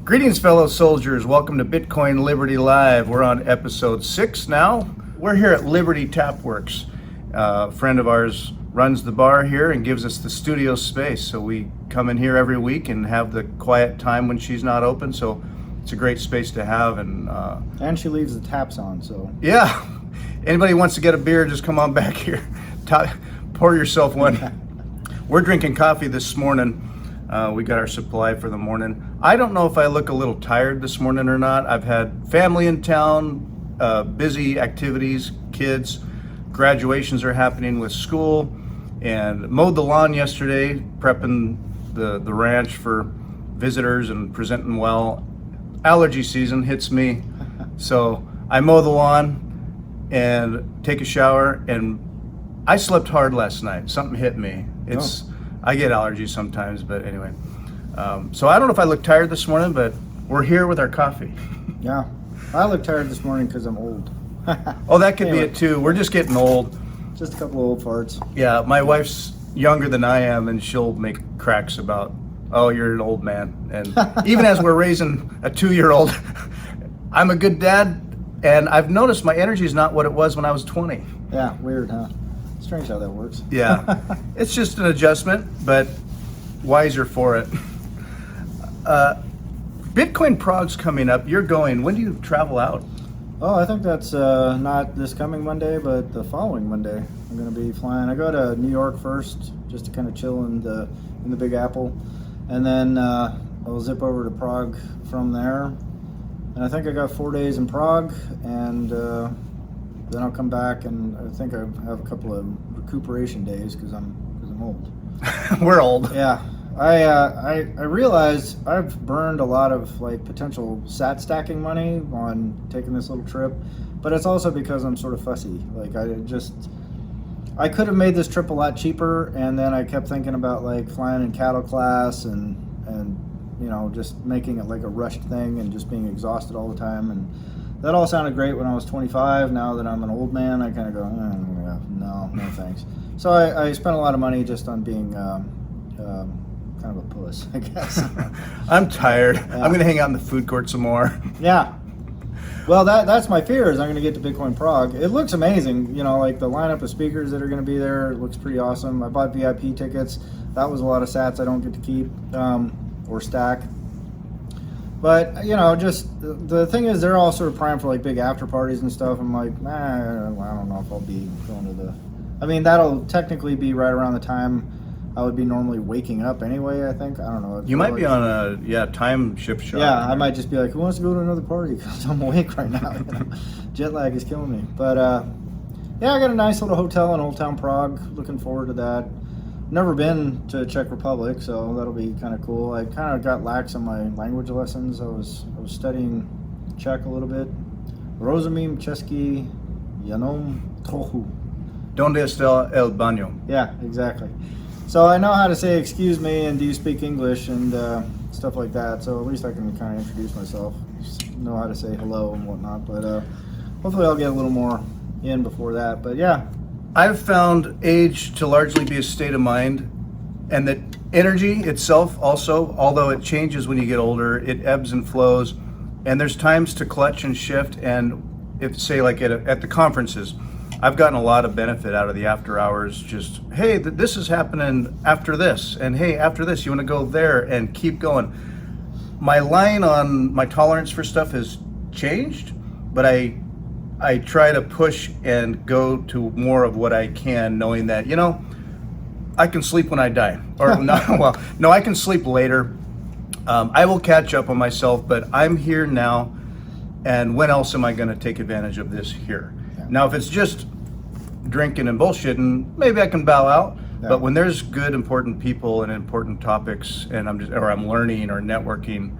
Greetings, fellow soldiers. Welcome to Bitcoin Liberty Live. We're on episode 6 now. We're here at Liberty Tapworks. A friend of ours runs the bar here and gives us the studio space. So we come in here every week and have the quiet time when she's not open. So it's a great space to have. And she leaves the taps on, so. Yeah. Anybody wants to get a beer, just come on back here. Pour yourself one. We're drinking coffee this morning. We got our supply for the morning. I don't know if I look a little tired this morning or not. I've had family in town, busy activities, kids, graduations are happening with school, and mowed the lawn yesterday, prepping the ranch for visitors and presenting well. Allergy season hits me, so I mow the lawn and take a shower, and I slept hard last night. Something hit me. I get allergies sometimes, but anyway. So I don't know if I look tired this morning, but we're here with our coffee. Yeah, I look tired this morning because I'm old. Oh, that could be it too. We're just getting old. Just a couple of old farts. Yeah, my wife's younger than I am, and she'll make cracks about, oh, you're an old man. And even as we're raising a 2-year-old, I'm a good dad, and I've noticed my energy is not what it was when I was 20. Yeah, weird, huh? Strange how that works. Yeah, it's just an adjustment, but wiser for it. Bitcoin Prog's coming up. You're going. When do you travel out? Oh, I think that's not this coming Monday, but the following Monday. I'm going to be flying. I go to New York first, just to kind of chill in the Big Apple, and then I'll zip over to Prague from there. And I think I got 4 days in Prague, and then I'll come back, and I think I have a couple of recuperation days because I'm old. We're old. Yeah. I realized I've burned a lot of like potential sat stacking money on taking this little trip, but it's also because I'm sort of fussy. Like I could have made this trip a lot cheaper, and then I kept thinking about like flying in cattle class and you know, just making it like a rushed thing and just being exhausted all the time. And that all sounded great when I was 25. Now that I'm an old man, I kind of go, no thanks. So I spent a lot of money just on being kind of a puss, I guess. I'm tired. Yeah. I'm going to hang out in the food court some more. Yeah. Well, that's my fear, is I'm going to get to Bitcoin Prague. It looks amazing. You know, like the lineup of speakers that are going to be there, it looks pretty awesome. I bought VIP tickets. That was a lot of sats I don't get to keep or stack. But, you know, just the thing is, they're all sort of primed for like big after parties and stuff. I'm like, I don't know if I'll be going to the... I mean, that'll technically be right around the time I would be normally waking up anyway, I think. I don't know. You might be on a time shift shot. Yeah, I might just be like, who wants to go to another party? Because I'm awake right now. You know? Jet lag is killing me. But yeah, I got a nice little hotel in Old Town Prague. Looking forward to that. Never been to Czech Republic, so that'll be kind of cool. I kind of got lax on my language lessons. I was studying Czech a little bit. Rozumím česky jenom trochu. Donde está el baño? Yeah, exactly. So I know how to say excuse me and do you speak English and stuff like that. So at least I can kind of introduce myself, know how to say hello and whatnot. But hopefully I'll get a little more in before that. But yeah. I've found age to largely be a state of mind, and that energy itself also, although it changes when you get older, it ebbs and flows, and there's times to clutch and shift. And if, say, like at the conferences, I've gotten a lot of benefit out of the after hours. Just, hey, this is happening after this, and hey, after this, you want to go there, and keep going. My line on my tolerance for stuff has changed, but I try to push and go to more of what I can, knowing that, you know, I can sleep when I die. Or no, I can sleep later. I will catch up on myself, but I'm here now, and when else am I going to take advantage of this here? Yeah. Now, if it's just drinking and bullshitting, maybe I can bow out. Yeah. But when there's good, important people and important topics, and I'm learning or networking,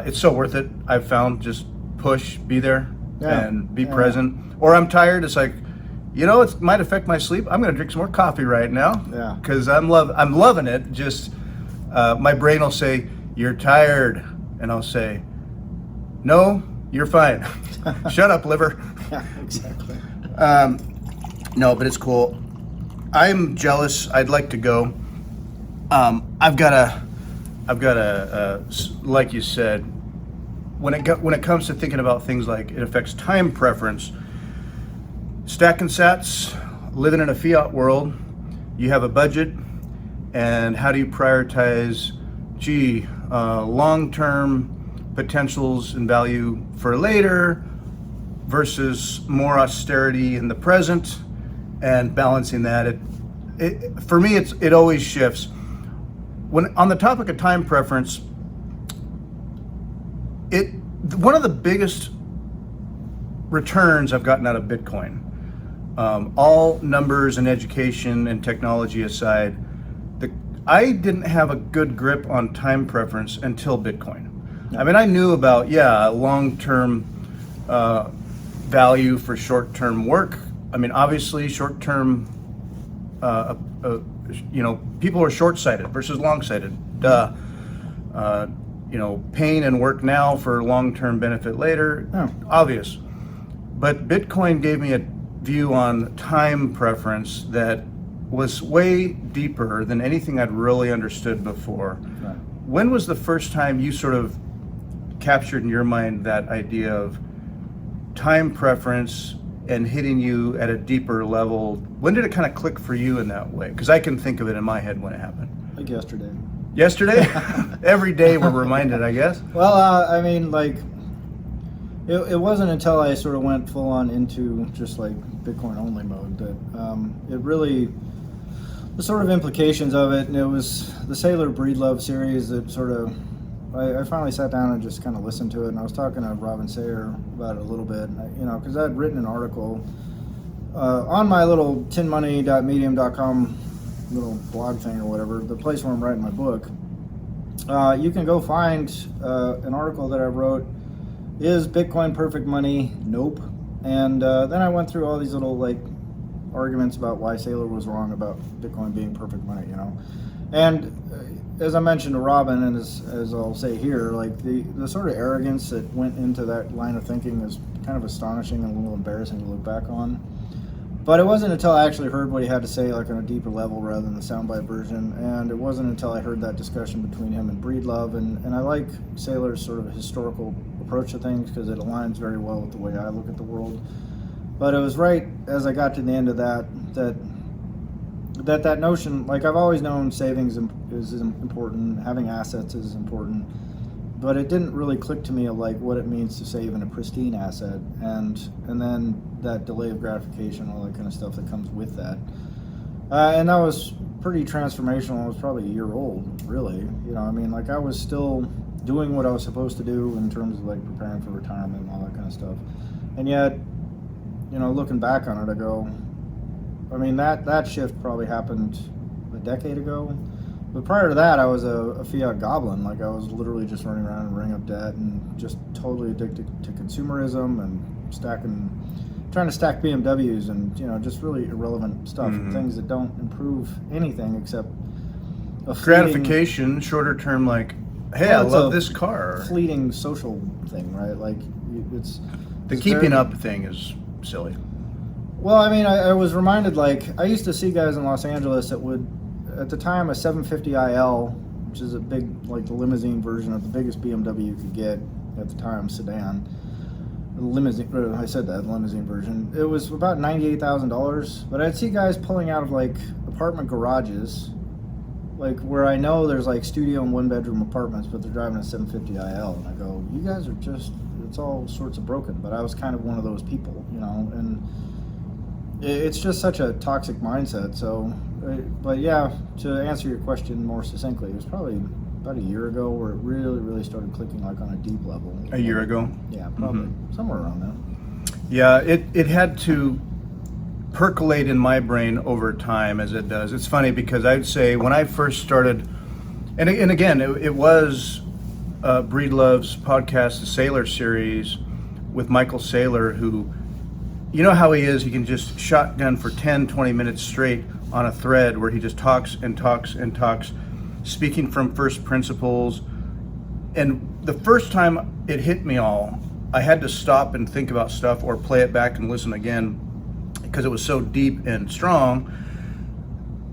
it's so worth it. I've found, just push, be there. Yeah. And be present. Or I'm tired, it's like, you know, it might affect my sleep. I'm gonna drink some more coffee right now. Yeah. Because I'm loving it. Just my brain will say, you're tired. And I'll say, no, you're fine. Shut up, liver. Yeah, exactly. No, but it's cool. I'm jealous. I'd like to go. I've got I've got like you said, when it comes to thinking about things like it affects time preference, stacking sats, living in a fiat world, you have a budget, and how do you prioritize, long-term potentials and value for later versus more austerity in the present, and balancing that. For me, it always shifts. When on the topic of time preference, one of the biggest returns I've gotten out of Bitcoin, all numbers and education and technology aside, I didn't have a good grip on time preference until Bitcoin. I mean, I knew about, long-term value for short-term work. I mean, obviously, short-term, people are short-sighted versus long-sighted. Duh. Pain and work now for long-term benefit later. Oh. Obvious. But Bitcoin gave me a view on time preference that was way deeper than anything I'd really understood before. Right. When was the first time you sort of captured in your mind that idea of time preference and hitting you at a deeper level? When did it kind of click for you in that way? Because I can think of it in my head when it happened. Like yesterday. Yesterday? Every day we're reminded, I guess. Well, I mean, like, it wasn't until I sort of went full on into just like Bitcoin only mode that it really, the sort of implications of it, and it was the Sailor Breedlove series that sort of, I finally sat down and just kind of listened to it, and I was talking to Robin Sayer about it a little bit, because I had written an article on my little tinmoney.medium.com little blog thing or whatever, the place where I'm writing my book. You can go find an article that I wrote, Is Bitcoin Perfect Money? Nope. And then I went through all these little like arguments about why Saylor was wrong about Bitcoin being perfect money, And as I mentioned to Robin, and as I'll say here, like the sort of arrogance that went into that line of thinking is kind of astonishing and a little embarrassing to look back on. But it wasn't until I actually heard what he had to say, like on a deeper level rather than the soundbite version, and it wasn't until I heard that discussion between him and Breedlove, and I like Saylor's sort of historical approach to things because it aligns very well with the way I look at the world. But it was right as I got to the end of that notion, like I've always known savings is important, having assets is important, but it didn't really click to me of like what it means to save in a pristine asset, and then that delay of gratification, all that kind of stuff that comes with that. And that was pretty transformational. I was probably a year old, really. Like I was still doing what I was supposed to do in terms of like preparing for retirement and all that kind of stuff. And yet, looking back on it, I go, that shift probably happened a decade ago. But prior to that, I was a fiat goblin. Like I was literally just running around and running up debt and just totally addicted to consumerism and trying to stack BMWs and just really irrelevant stuff, and things that don't improve anything except a gratification, shorter term, like, hey, I love this car. Fleeting social thing, right? Like it's the keeping up thing is silly. Well, I was reminded, like, I used to see guys in Los Angeles that would, at the time, a 750 IL, which is a big, like the limousine version of the biggest BMW you could get at the time, sedan. Limousine version. It was about $98,000, but I'd see guys pulling out of like apartment garages, like where I know there's like studio and one bedroom apartments, but they're driving a 750 IL, and I go, you guys are just, it's all sorts of broken. But I was kind of one of those people, and it's just such a toxic mindset. So, but yeah, to answer your question more succinctly, it was probably about a year ago where it really, really started clicking, like on a deep level. A year ago? Yeah, probably somewhere around there. Yeah, it had to percolate in my brain over time, as it does. It's funny because I'd say when I first started, and again, it was Breedlove's podcast, the Sailor series, with Michael Saylor, who, you know how he is, he can just shotgun for 10, 20 minutes straight on a thread where he just talks and talks and talks, speaking from first principles. And the first time it hit me all, I had to stop and think about stuff or play it back and listen again because it was so deep and strong.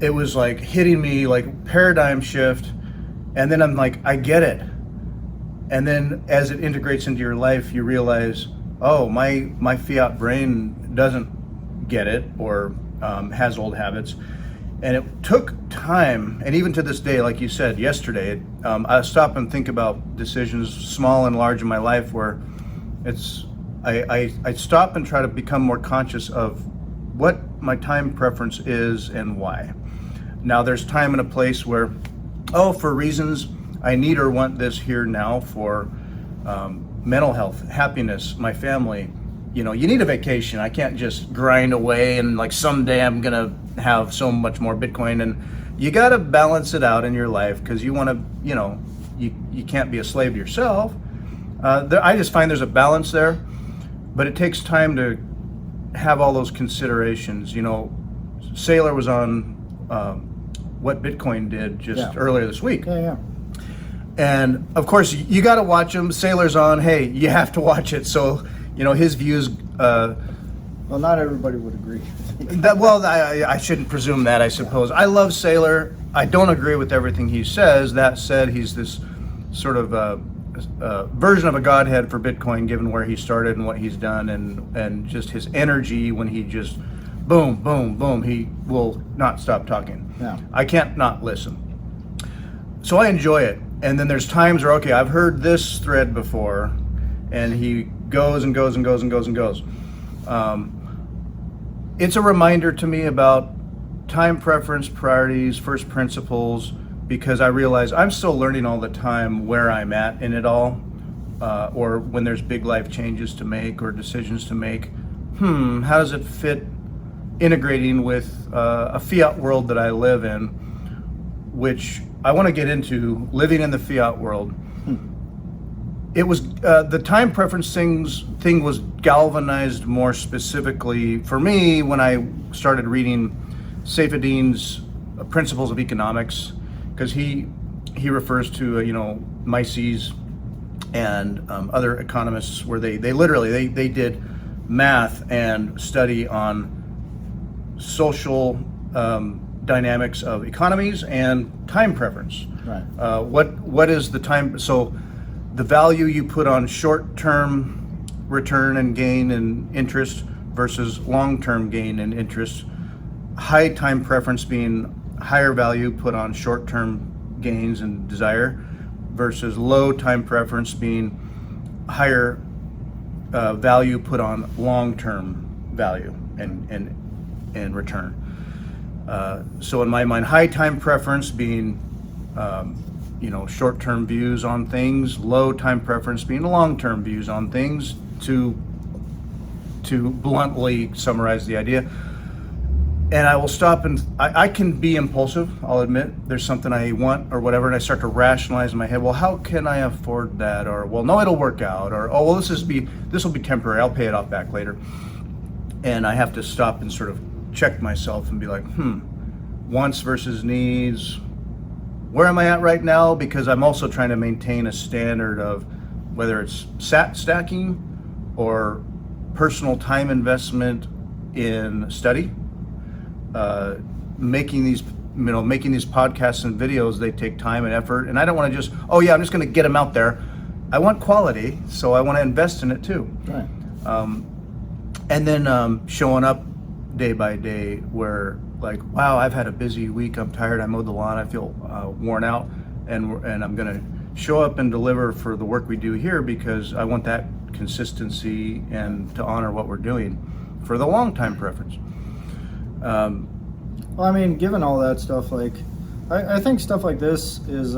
It was like hitting me like paradigm shift. And then I'm like, I get it. And then as it integrates into your life, you realize, oh, my fiat brain doesn't get it, or has old habits. And it took time, and even to this day, like you said yesterday, I stop and think about decisions, small and large, in my life, where I stop and try to become more conscious of what my time preference is and why. Now, there's time and a place where, for reasons I need or want this here now for mental health, happiness, my family. You need a vacation. I can't just grind away and like someday I'm gonna have so much more Bitcoin. And you gotta balance it out in your life, because you wanna, you can't be a slave to yourself. I just find there's a balance there, but it takes time to have all those considerations. Saylor was on What Bitcoin Did just earlier this week. Yeah. And of course, you got to watch him. Saylor's on. Hey, you have to watch it. So, his views. Well, not everybody would agree. I shouldn't presume that, I suppose. I love Saylor. I don't agree with everything he says. That said, he's this sort of version of a godhead for Bitcoin, given where he started and what he's done, and just his energy when he just boom, boom, boom. He will not stop talking. Yeah. I can't not listen. So I enjoy it. And then there's times where, okay, I've heard this thread before, and he goes and goes and goes and goes and goes. It's a reminder to me about time preference, priorities, first principles, because I realize I'm still learning all the time where I'm at in it all, or when there's big life changes to make or decisions to make. How does it fit integrating with a fiat world that I live in, which I want to get into, living in the fiat world. It was the time preference thing was galvanized more specifically for me when I started reading Saifedean's Principles of Economics, because he refers to Mises and other economists, where they literally did math and study on social dynamics of economies and time preference. Right. What is the time? So the value you put on short-term return and gain and interest versus long-term gain and interest. High time preference being higher value put on short-term gains and desire, versus low time preference being higher value put on long-term value and return. So in my mind, high time preference being short-term views on things, low time preference being long-term views on things, to bluntly summarize the idea. And I will stop, and I can be impulsive, I'll admit. There's something I want or whatever, and I start to rationalize in my head, well, how can I afford that? Or, well, no, it'll work out. Or, oh, well, this will be temporary, I'll pay it off back later. And I have to stop and sort of check myself and be like, wants versus needs. Where am I at right now? Because I'm also trying to maintain a standard of whether it's sat stacking or personal time investment in study. Making these podcasts and videos, they take time and effort, and I don't want to just, I'm just going to get them out there. I want quality, so I want to invest in it too. Right. And then showing up day by day, where like, wow, I've had a busy week, I'm tired, I mowed the lawn, I feel worn out, and I'm going to show up and deliver for the work we do here, because I want that consistency and to honor what we're doing for the long time preference. Well, I mean, given all that stuff, like, I think stuff like this is,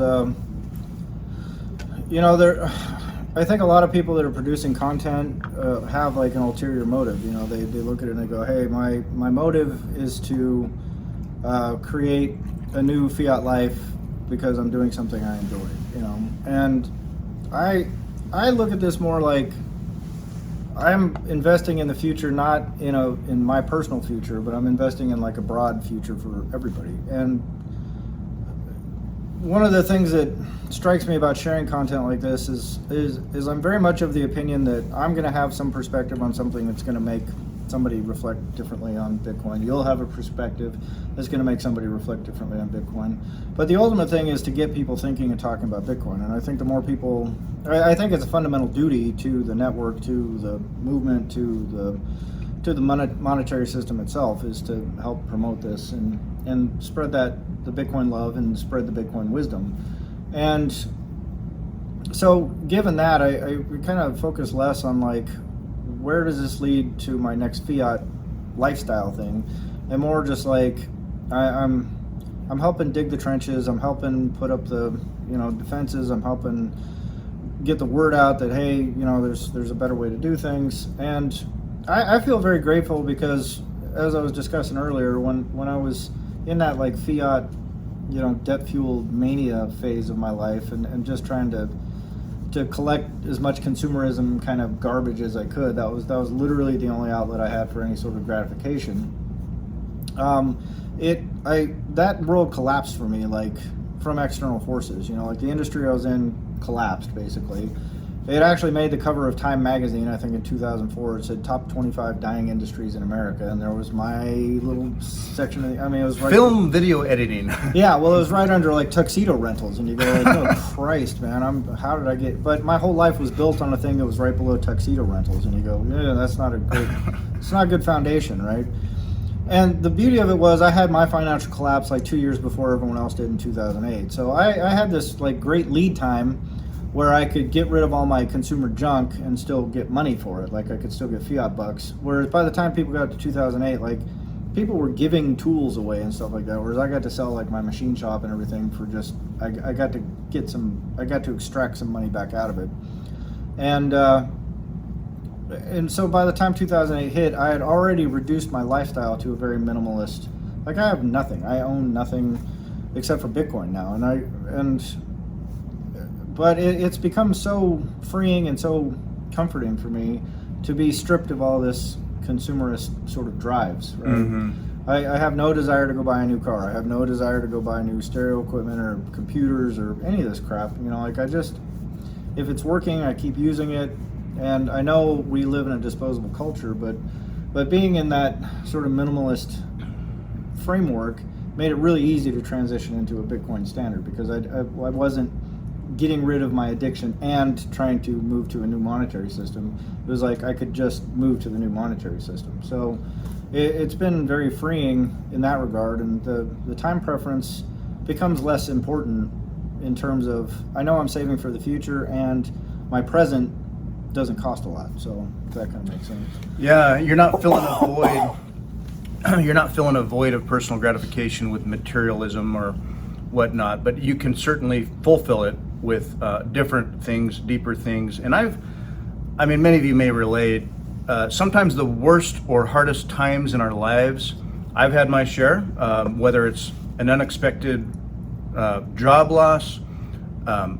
I think a lot of people that are producing content have like an ulterior motive. They look at it and they go, hey, my motive is to create a new fiat life because I'm doing something I enjoy, and I look at this more like I'm investing in the future, not in my personal future, but I'm investing in like a broad future for everybody. And one of the things that strikes me about sharing content like this is I'm very much of the opinion that I'm going to have some perspective on something that's going to make somebody reflect differently on Bitcoin. You'll have a perspective that's going to make somebody reflect differently on Bitcoin. But the ultimate thing is to get people thinking and talking about Bitcoin. And I think the more people, I think it's a fundamental duty to the network, to the movement, to the monetary system itself, is to help promote this and spread the Bitcoin love and spread the Bitcoin wisdom. And so given that, I kind of focus less on like, where does this lead to my next fiat lifestyle thing, and more just like I'm helping dig the trenches, I'm helping put up the defenses, I'm helping get the word out that hey, there's a better way to do things. And I feel very grateful because, as I was discussing earlier, when I was in that like fiat debt fueled mania phase of my life, and just trying to collect as much consumerism kind of garbage as I could. That was literally the only outlet I had for any sort of gratification. That world collapsed for me, like from external forces. Like the industry I was in collapsed basically. It actually made the cover of Time magazine, I think in 2004. It said top 25 dying industries in America, and there was my little section of it was right film video editing. Yeah, well, it was right under like tuxedo rentals, and you go like, oh Christ, man, how did I get? But my whole life was built on a thing that was right below tuxedo rentals, and you go, yeah, it's not a good foundation, right? And the beauty of it was I had my financial collapse like 2 years before everyone else did in 2008. So I had this like great lead time where I could get rid of all my consumer junk and still get money for it. Like I could still get fiat bucks. Whereas by the time people got to 2008, like people were giving tools away and stuff like that. Whereas I got to sell like my machine shop and everything for just, I got to extract some money back out of it. And so by the time 2008 hit, I had already reduced my lifestyle to a very minimalist. Like I have nothing. I own nothing except for Bitcoin now. But it's become so freeing and so comforting for me to be stripped of all this consumerist sort of drives. Right? Mm-hmm. I have no desire to go buy a new car. I have no desire to go buy new stereo equipment or computers or any of this crap. If it's working, I keep using it. And I know we live in a disposable culture, but being in that sort of minimalist framework made it really easy to transition into a Bitcoin standard, because I wasn't getting rid of my addiction and trying to move to a new monetary system. It was like I could just move to the new monetary system. So it's been very freeing in that regard, and the time preference becomes less important in terms of, I know I'm saving for the future, and my present doesn't cost a lot. So that kind of makes sense. Yeah, you're not filling a void. You're not filling a void of personal gratification with materialism or whatnot, but you can certainly fulfill it with different things, deeper things. And many of you may relate, sometimes the worst or hardest times in our lives, I've had my share, whether it's an unexpected job loss,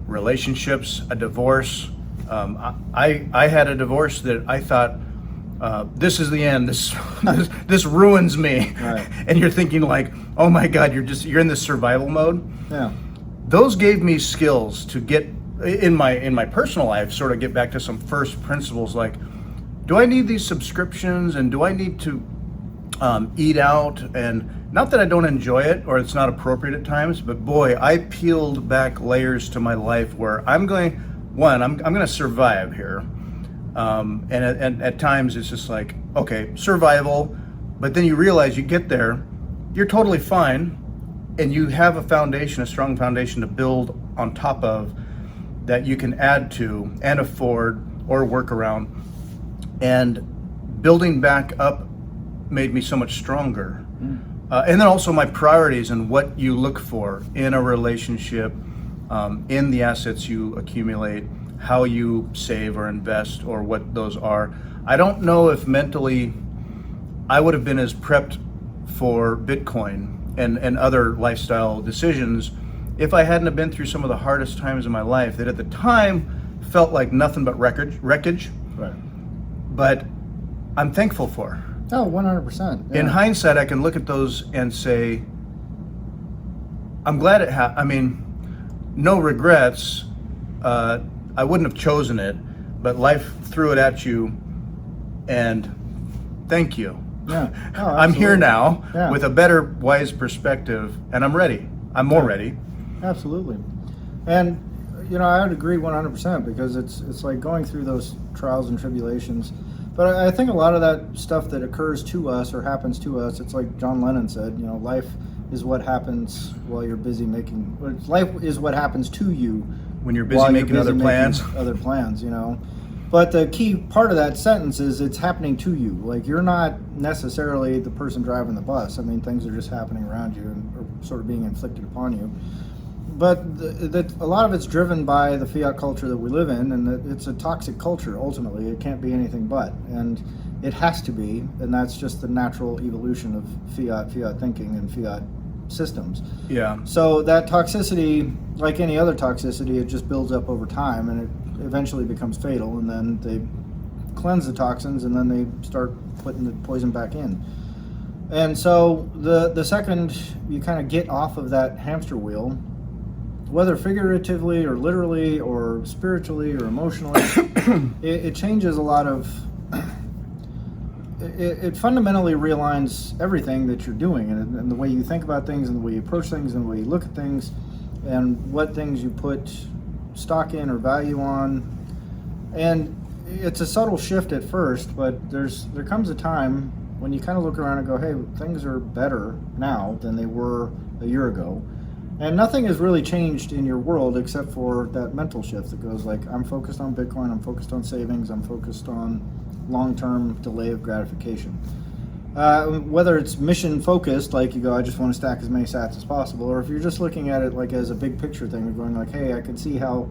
relationships, a divorce. I had a divorce that I thought, this is the end. This ruins me. Right. And you're thinking like, oh my God, you're in this survival mode. Yeah. Those gave me skills to get in my personal life, sort of get back to some first principles. Like, do I need these subscriptions, and do I need to eat out? And not that I don't enjoy it or it's not appropriate at times, but boy, I peeled back layers to my life where I'm going to survive here. And at times it's just like, okay, survival, but then you realize you get there, you're totally fine, and you have a strong foundation to build on top of that you can add to and afford or work around. And building back up made me so much stronger. And then also my priorities and what you look for in a relationship, in the assets you accumulate, how you save or invest, or what those are. I don't know if mentally I would have been as prepped for Bitcoin and other lifestyle decisions if I hadn't have been through some of the hardest times in my life that at the time felt like nothing but wreckage. Right. But I'm thankful for. Oh, 100%. Yeah. In hindsight, I can look at those and say, I'm glad it happened. No regrets. I wouldn't have chosen it, but life threw it at you, and thank you. Yeah. Oh, I'm here absolutely. now Yeah. with a better, wise perspective, and I'm ready. I'm more ready. Absolutely. And I would agree 100% because it's like going through those trials and tribulations. But I think a lot of that stuff that occurs to us or happens to us, it's like John Lennon said, life is what happens while you're busy making. Life is what happens to you When you're busy while making other plans. Other plans. But the key part of that sentence is it's happening to you. Like, you're not necessarily the person driving the bus. I mean, things are just happening around you and are sort of being inflicted upon you. But a lot of it's driven by the fiat culture that we live in, and it's a toxic culture. Ultimately, it can't be anything but, and it has to be, and that's just the natural evolution of fiat thinking and fiat systems. Yeah. So that toxicity, like any other toxicity, it just builds up over time, and it eventually becomes fatal. And then they cleanse the toxins, and then they start putting the poison back in. And so the second you kind of get off of that hamster wheel, whether figuratively or literally or spiritually or emotionally, it changes a lot of. It fundamentally realigns everything that you're doing, and the way you think about things, and the way you approach things, and the way you look at things, and what things you put stock in or value on. And it's a subtle shift at first, but there comes a time when you kind of look around and go, hey, things are better now than they were a year ago. And nothing has really changed in your world except for that mental shift that goes like, I'm focused on Bitcoin, I'm focused on savings, I'm focused on long-term delay of gratification. Whether it's mission focused, like you go, I just want to stack as many sats as possible, or if you're just looking at it like as a big picture thing, you're going like, hey, I can see how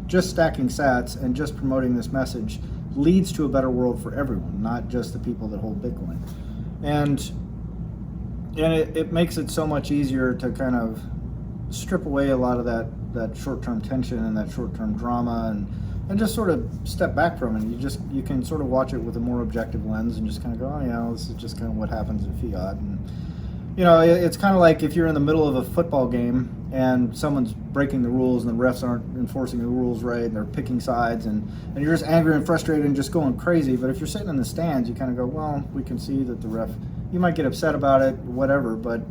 just stacking sats and just promoting this message leads to a better world for everyone, not just the people that hold Bitcoin. And it makes it so much easier to kind of strip away a lot of that short-term tension and that short-term drama and just sort of step back from it. You can sort of watch it with a more objective lens and just kind of go, oh yeah, this is just kind of what happens in fiat. And it's kind of like if you're in the middle of a football game and someone's breaking the rules and the refs aren't enforcing the rules right and they're picking sides and you're just angry and frustrated and just going crazy. But if you're sitting in the stands, you kind of go, well, we can see that the ref, you might get upset about it, whatever, but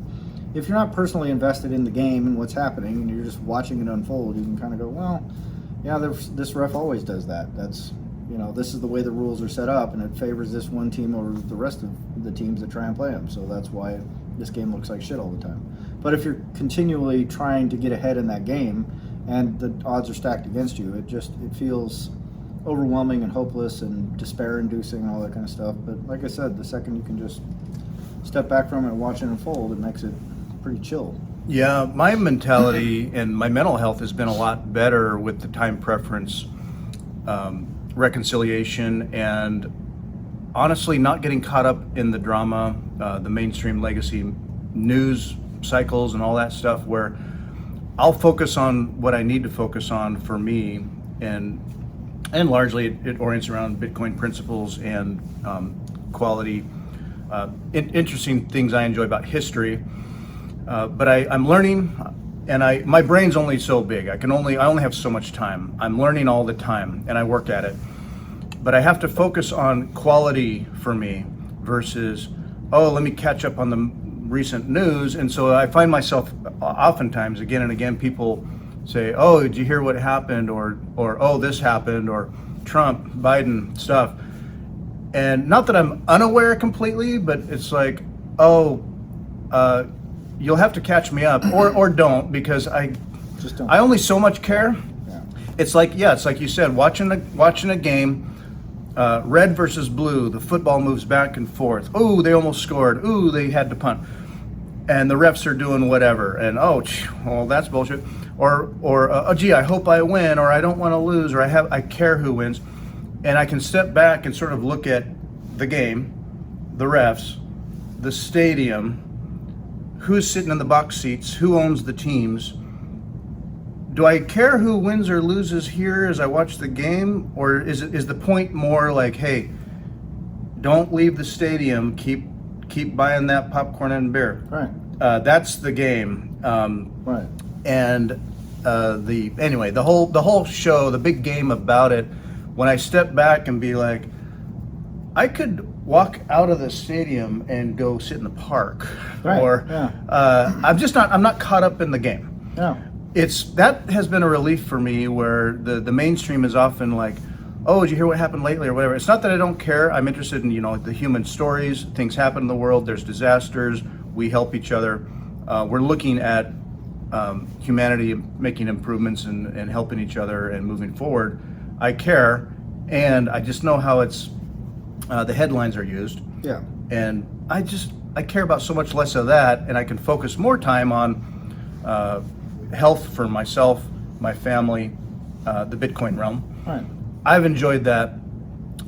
if you're not personally invested in the game and what's happening and you're just watching it unfold, you can kind of go, well, yeah, this ref always does that. That's, this is the way the rules are set up, and it favors this one team over the rest of the teams that try and play them. So that's why this game looks like shit all the time. But if you're continually trying to get ahead in that game and the odds are stacked against you, it feels overwhelming and hopeless and despair-inducing and all that kind of stuff. But like I said, the second you can just step back from it and watch it unfold, it makes it pretty chill. Yeah, my mentality and my mental health has been a lot better with the time preference, reconciliation, and honestly not getting caught up in the drama, the mainstream legacy news cycles and all that stuff, where I'll focus on what I need to focus on for me, and largely it orients around Bitcoin principles and quality, interesting things I enjoy about history. But I'm learning, and my brain's only so big. I only have so much time. I'm learning all the time, and I work at it. But I have to focus on quality for me versus, let me catch up on the recent news. And so I find myself oftentimes, again and again, people say, oh, did you hear what happened? Or oh, this happened, or Trump, Biden stuff. And not that I'm unaware completely, but it's like, you'll have to catch me up, or don't, because I only so much care. Yeah. It's like you said, watching a game, red versus blue, the football moves back and forth. Oh, they almost scored. Ooh, they had to punt, and the refs are doing whatever. And well, that's bullshit. Or gee, I hope I win, or I don't want to lose, or I care who wins, and I can step back and sort of look at the game, the refs, the stadium. Who's sitting in the box seats? Who owns the teams? Do I care who wins or loses here as I watch the game? Or is the point more like, hey, don't leave the stadium, keep buying that popcorn and beer? Right. That's the game. Right. And the whole show, the big game about it, when I step back and be like, I could walk out of the stadium and go sit in the park, Right, or yeah. I'm not caught up in the game. Yeah. That has been a relief for me, where the mainstream is often like, oh, did you hear what happened lately or whatever. It's not that I don't care. I'm interested in, the human stories. Things happen in the world. There's disasters. We help each other. We're looking at humanity making improvements and helping each other and moving forward. I care, and I just know how it's the headlines are used. Yeah. And I care about so much less of that, and I can focus more time on health for myself, my family, the Bitcoin realm. Right. I've enjoyed that.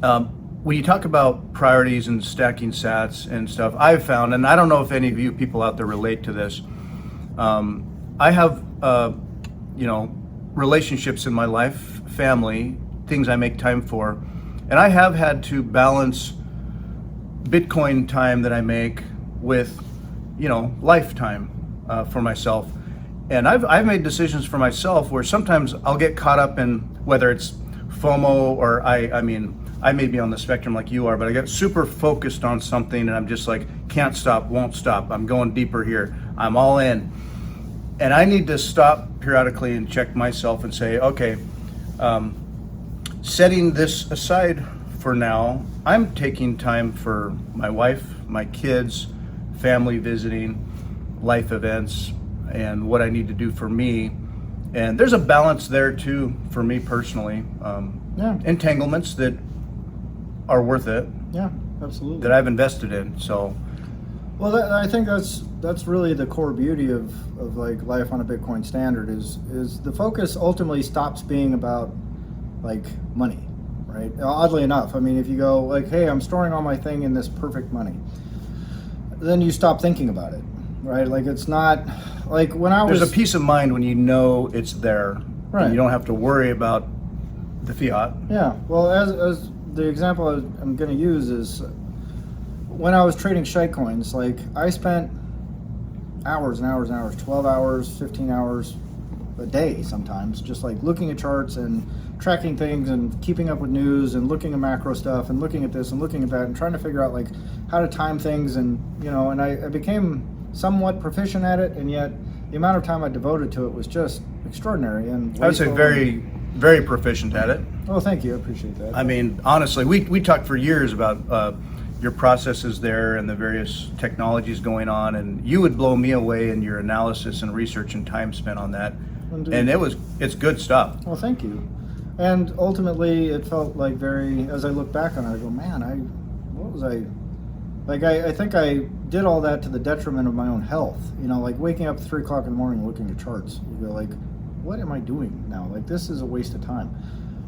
When you talk about priorities and stacking sats and stuff, I've found, and I don't know if any of you people out there relate to this, I have, relationships in my life, family, things I make time for, and I have had to balance Bitcoin time that I make with, lifetime for myself. And I've made decisions for myself where sometimes I'll get caught up in whether it's FOMO or I may be on the spectrum like you are, but I get super focused on something and I'm just like, can't stop, won't stop. I'm going deeper here. I'm all in. And I need to stop periodically and check myself and say, okay, setting this aside for now, I'm taking time for my wife, my kids, family visiting, life events, and what I need to do for me. And there's a balance there too for me personally. Entanglements that are worth it. Yeah, absolutely. That I've invested in. So, well, I think that's really the core beauty of like life on a Bitcoin standard is the focus ultimately stops being about like money, right? Oddly enough, I mean, if you go like, hey, I'm storing all my thing in this perfect money, then you stop thinking about it, right? Like it's not like when I was. There's a peace of mind when you know it's there. Right. And you don't have to worry about the fiat. Yeah. Well, as the example I'm going to use is when I was trading shitcoins, like I spent hours and hours and hours, 12 hours, 15 hours a day sometimes, just like looking at charts and tracking things and keeping up with news and looking at macro stuff and looking at this and looking at that and trying to figure out like how to time things and, and I became somewhat proficient at it, and yet the amount of time I devoted to it was just extraordinary. And I would say very, very proficient at it. Oh, thank you. I appreciate that. I mean, honestly, we talked for years about your processes there and the various technologies going on, and you would blow me away in your analysis and research and time spent on that. Indeed. And it's good stuff. Well, thank you. And ultimately, it felt like as I look back on it, I go, man, what was I? Like, I think I did all that to the detriment of my own health. Like waking up at 3 o'clock in the morning looking at charts. You go like, what am I doing now? Like, this is a waste of time.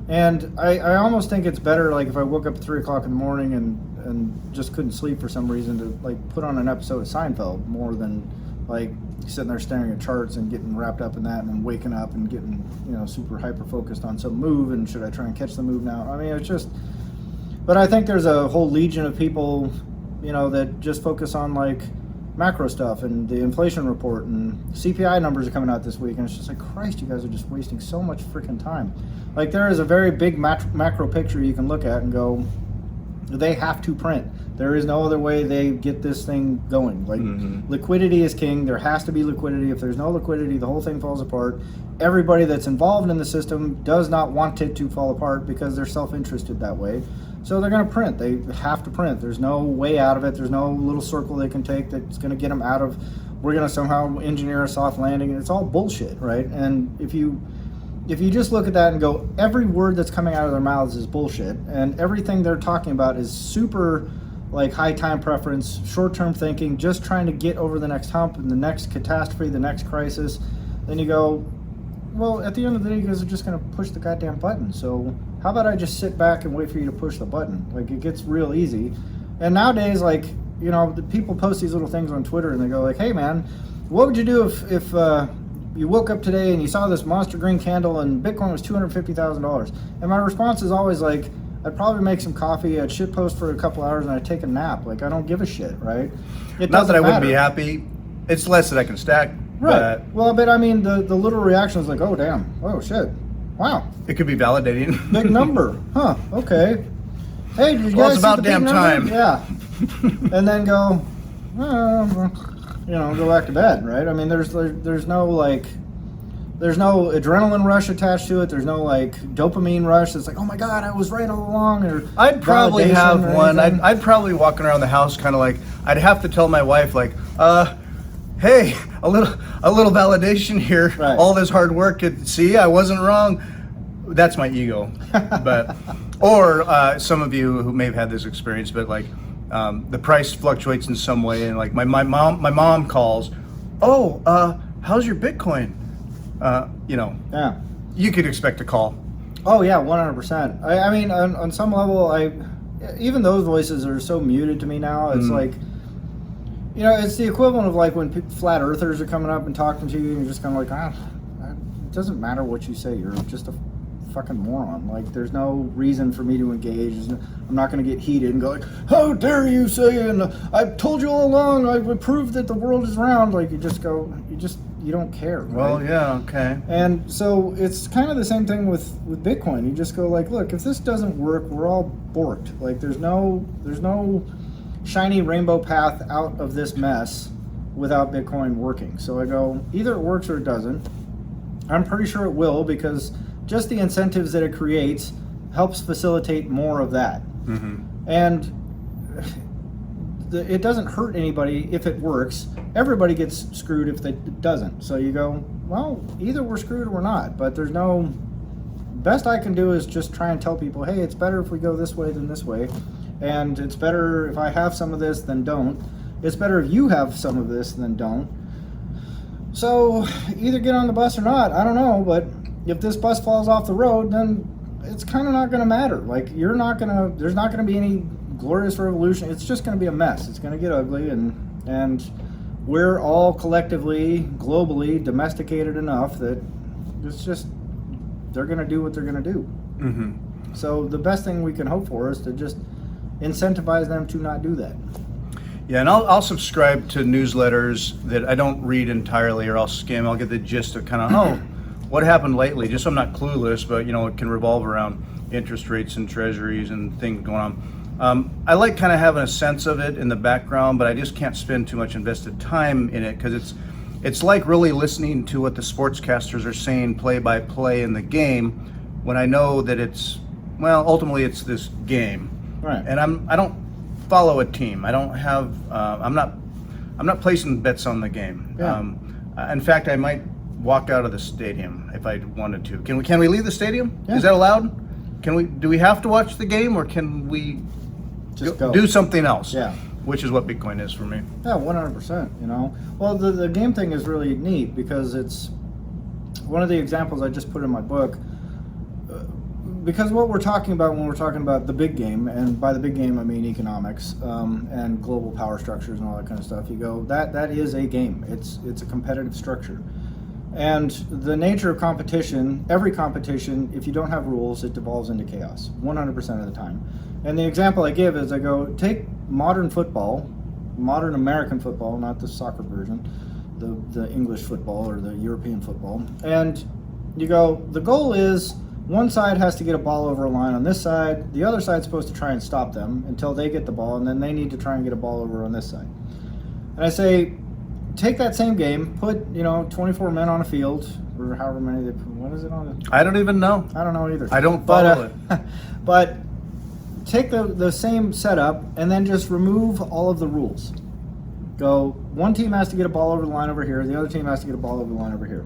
And I almost think it's better, like, if I woke up at 3 o'clock in the morning and just couldn't sleep for some reason, to, like, put on an episode of Seinfeld more than, like, sitting there staring at charts and getting wrapped up in that and then waking up and getting, super hyper-focused on some move and should I try and catch the move now? I mean, it's just... But I think there's a whole legion of people, that just focus on, like, macro stuff and the inflation report and CPI numbers are coming out this week, and it's just like, Christ, you guys are just wasting so much freaking time. Like, there is a very big macro picture you can look at and go, they have to print. There is no other way they get this thing going. Like, liquidity is king. There has to be liquidity. If there's no liquidity, the whole thing falls apart. Everybody that's involved in the system does not want it to fall apart because they're self-interested that way. So they're going to print. They have to print. There's no way out of it. There's no little circle they can take that's going to get them out of, we're going to somehow engineer a soft landing. It's all bullshit, right? And if you just look at that and go, every word that's coming out of their mouths is bullshit, and everything they're talking about is super, like, high time preference, short-term thinking, just trying to get over the next hump and the next catastrophe, the next crisis, then you go, well, at the end of the day, you guys are just going to push the goddamn button. So how about I just sit back and wait for you to push the button? Like, it gets real easy. And nowadays, like, the people post these little things on Twitter and they go like, hey man, what would you do if you woke up today and you saw this monster green candle and Bitcoin was $250,000? And my response is always like, I'd probably make some coffee, I'd shitpost for a couple hours, and I'd take a nap. Like, I don't give a shit, right? Not that I wouldn't be happy. It's less that I can stack. Right. Well, but I mean, the little reaction is like, oh, damn. Oh, shit. Wow. It could be validating. Big number. Huh. Okay. hey, did you Well, guys it's see about the big damn number? time. Yeah. And then go, go back to bed, right? I mean, there's no like, there's no adrenaline rush attached to it. There's no like dopamine rush. It's like, oh my God, I was right all along. Or I'd probably validation have or one. anything. I'd probably walking around the house kind of like, I'd have to tell my wife like, hey, a little validation here. Right. All this hard work. See, I wasn't wrong. That's my ego. But or some of you who may have had this experience, but like the price fluctuates in some way, and like my mom calls, oh, how's your Bitcoin? Yeah. You could expect a call. Oh yeah, 100%. I mean, on some level, even those voices are so muted to me now. It's like, it's the equivalent of like when flat earthers are coming up and talking to you, and you're just kind of like, it doesn't matter what you say. You're just a fucking moron. Like, there's no reason for me to engage. I'm not going to get heated and go like, how dare you say, and I've told you all along, I've proved that the world is round. Like, you don't care. Right? Well, yeah, okay. And so it's kind of the same thing with Bitcoin. You just go like, look, if this doesn't work, we're all borked. Like, there's no shiny rainbow path out of this mess without Bitcoin working. So I go, either it works or it doesn't. I'm pretty sure it will, because just the incentives that it creates helps facilitate more of that. Mm-hmm. And it doesn't hurt anybody if it works. Everybody gets screwed if it doesn't. So you go, well, either we're screwed or we're not. But there's no... Best I can do is just try and tell people, hey, it's better if we go this way than this way. And it's better if I have some of this than don't. It's better if you have some of this than don't. So either get on the bus or not. I don't know, but if this bus falls off the road, then it's kind of not going to matter. Like, there's not going to be any glorious revolution. It's just going to be a mess. It's going to get ugly, and we're all collectively, globally domesticated enough that it's just, they're going to do what they're going to do. Mm-hmm. So the best thing we can hope for is to just incentivize them to not do that. Yeah, and I'll subscribe to newsletters that I don't read entirely, or I'll skim. I'll get the gist of kind of, what happened lately, just so I'm not clueless, but it can revolve around interest rates and treasuries and things going on. I like kind of having a sense of it in the background, but I just can't spend too much invested time in it, because it's like really listening to what the sportscasters are saying play by play in the game, when I know that ultimately it's this game. Right. And I don't follow a team. I don't have, I'm not placing bets on the game. Yeah. In fact, I might walk out of the stadium if I wanted to. Can we leave the stadium? Yeah. Is that allowed? Do we have to watch the game, or can we Just go. do something else? Yeah. Which is what Bitcoin is for me. Yeah, 100%, Well, the game thing is really neat, because it's one of the examples I just put in my book. Because what we're talking about when we're talking about the big game, and by the big game I mean economics and global power structures and all that kind of stuff, you go, that is a game. It's a competitive structure. And the nature of competition, every competition, if you don't have rules, it devolves into chaos 100% of the time. And the example I give is, I go, take modern football, modern American football, not the soccer version, the English football or the European football, and you go, the goal is one side has to get a ball over a line on this side, the other side's supposed to try and stop them until they get the ball, and then they need to try and get a ball over on this side. And I say, take that same game, put 24 men on a field, or however many they put. What is it on? I don't even know. I don't know either. I don't follow it. But take the same setup and then just remove all of the rules. Go, one team has to get a ball over the line over here, the other team has to get a ball over the line over here.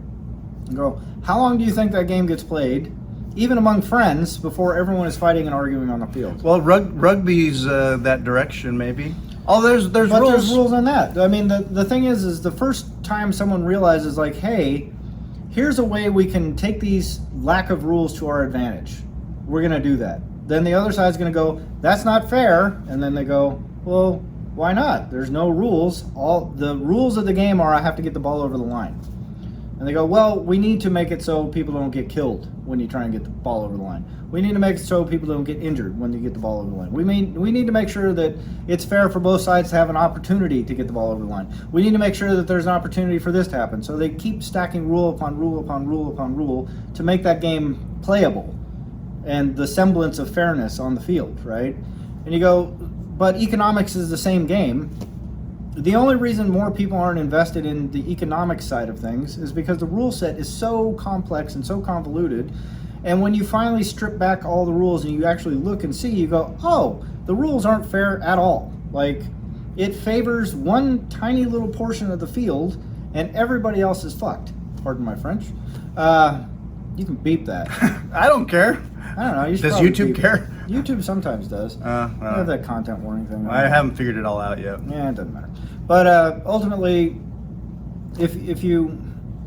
And go, how long do you think that game gets played, even among friends, before everyone is fighting and arguing on the field? Well, rugby's that direction, maybe. Oh, there's rules. But there's rules on that. I mean, the thing is the first time someone realizes, like, hey, here's a way we can take these lack of rules to our advantage, we're going to do that. Then the other side's going to go, that's not fair. And then they go, well, why not? There's no rules. All the rules of the game are I have to get the ball over the line. And they go, well, we need to make it so people don't get killed when you try and get the ball over the line. We need to make it so people don't get injured when you get the ball over the line. We need to make sure that it's fair for both sides to have an opportunity to get the ball over the line. We need to make sure that there's an opportunity for this to happen. So they keep stacking rule upon rule upon rule upon rule to make that game playable. and the semblance of fairness on the field, right? And you go, but economics is the same game. The only reason more people aren't invested in the economic side of things is because the rule set is so complex and so convoluted. And when you finally strip back all the rules and you actually look and see, you go, oh, the rules aren't fair at all. Like, it favors one tiny little portion of the field and everybody else is fucked. Pardon my French. You can beep that. I don't care. I don't know. You should Does probably YouTube beep it. care? YouTube sometimes does. They have that content warning thing. I haven't figured it all out yet. Yeah, it doesn't matter. But ultimately, if you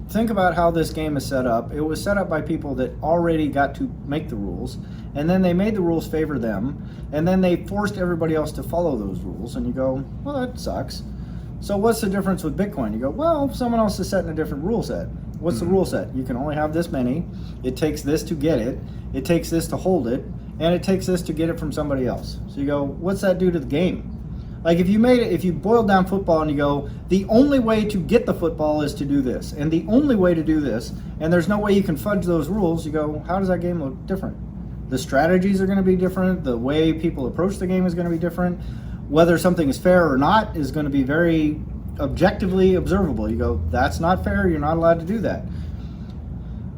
think about how this game is set up, it was set up by people that already got to make the rules, and then they made the rules favor them, and then they forced everybody else to follow those rules, and you go, well, that sucks. So what's the difference with Bitcoin? You go, well, someone else is setting a different rule set. What's the rule set? You can only have this many. It takes this to get it. It takes this to hold it. And it takes this to get it from somebody else. So you go, what's that do to the game? Like if you boiled down football and you go, the only way to get the football is to do this. And the only way to do this, and there's no way you can fudge those rules, you go, how does that game look different? The strategies are going to be different. The way people approach the game is going to be different. Whether something is fair or not is going to be very objectively observable. You go, that's not fair, you're not allowed to do that.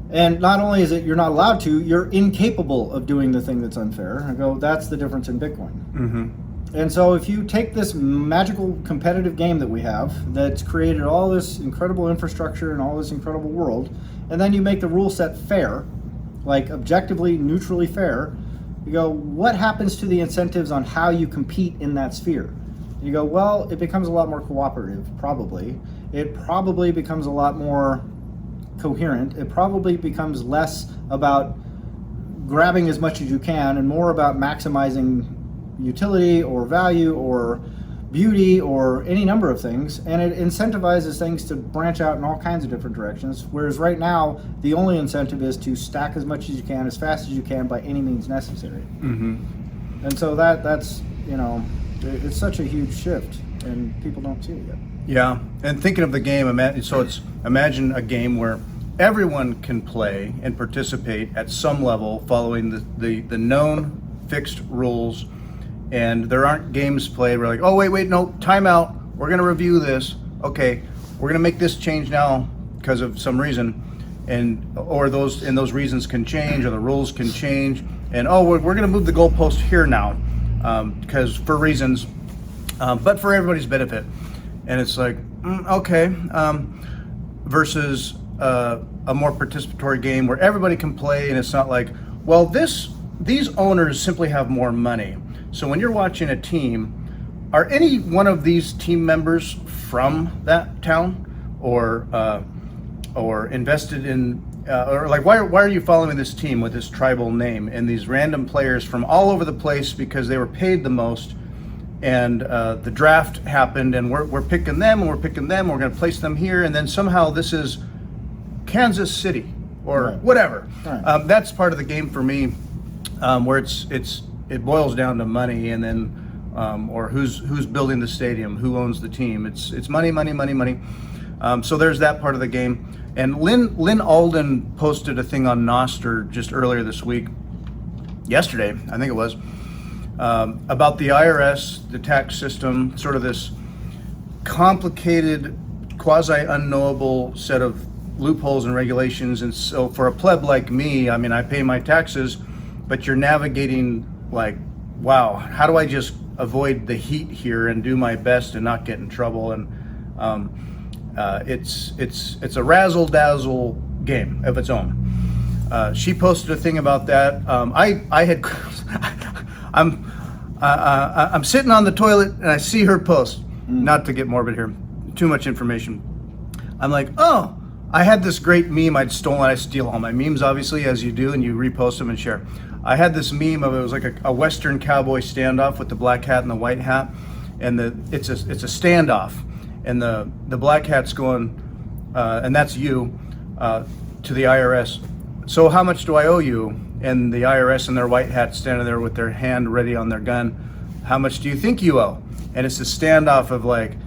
And not only is it you're not allowed to, you're incapable of doing the thing that's unfair. I go, that's the difference in Bitcoin. Mm-hmm. And so if you take this magical competitive game that we have that's created all this incredible infrastructure and all this incredible world, and then you make the rule set fair, like objectively, neutrally fair, you go, what happens to the incentives on how you compete in that sphere? You go, well, it becomes a lot more cooperative, probably. It probably becomes a lot more coherent. It probably becomes less about grabbing as much as you can and more about maximizing utility or value or beauty or any number of things. And it incentivizes things to branch out in all kinds of different directions. Whereas right now, the only incentive is to stack as much as you can, as fast as you can, by any means necessary. Mm-hmm. And so that's, it's such a huge shift, and people don't see it yet. Yeah, and thinking of the game, imagine a game where everyone can play and participate at some level following the known fixed rules, and there aren't games played where like, oh wait, no, timeout, we're gonna review this, okay, we're gonna make this change now because of some reason, or those reasons can change, or the rules can change, and we're gonna move the goalpost here now, because for reasons, but for everybody's benefit. And it's like, okay, versus a more participatory game where everybody can play, and it's not like, well, these owners simply have more money. So when you're watching a team, are any one of these team members from that town, or invested in, or like, why are you following this team with this tribal name and these random players from all over the place because they were paid the most? And the draft happened, and we're picking them, and we're going to place them here, and then somehow this is Kansas City or right. Whatever. Right. That's part of the game for me, where it boils down to money, and then or who's building the stadium, who owns the team. It's money. So there's that part of the game. And Lynn Alden posted a thing on Nostr just earlier this week, yesterday, I think it was. About the IRS, the tax system, sort of this complicated, quasi-unknowable set of loopholes and regulations. And so for a pleb like me, I mean, I pay my taxes, but you're navigating like, wow, how do I just avoid the heat here and do my best and not get in trouble? And it's a razzle-dazzle game of its own. She posted a thing about that. I'm sitting on the toilet and I see her post. Not to get morbid here, too much information. I'm like, oh, I had this great meme I'd stolen. I steal all my memes, obviously, as you do, and you repost them and share. I had this meme of, it was like a Western cowboy standoff with the black hat and the white hat, and it's a standoff, and the black hat's going, and that's you, to the IRS. So how much do I owe you? And the IRS and their white hats standing there with their hand ready on their gun. How much do you think you owe? And it's a standoff of like,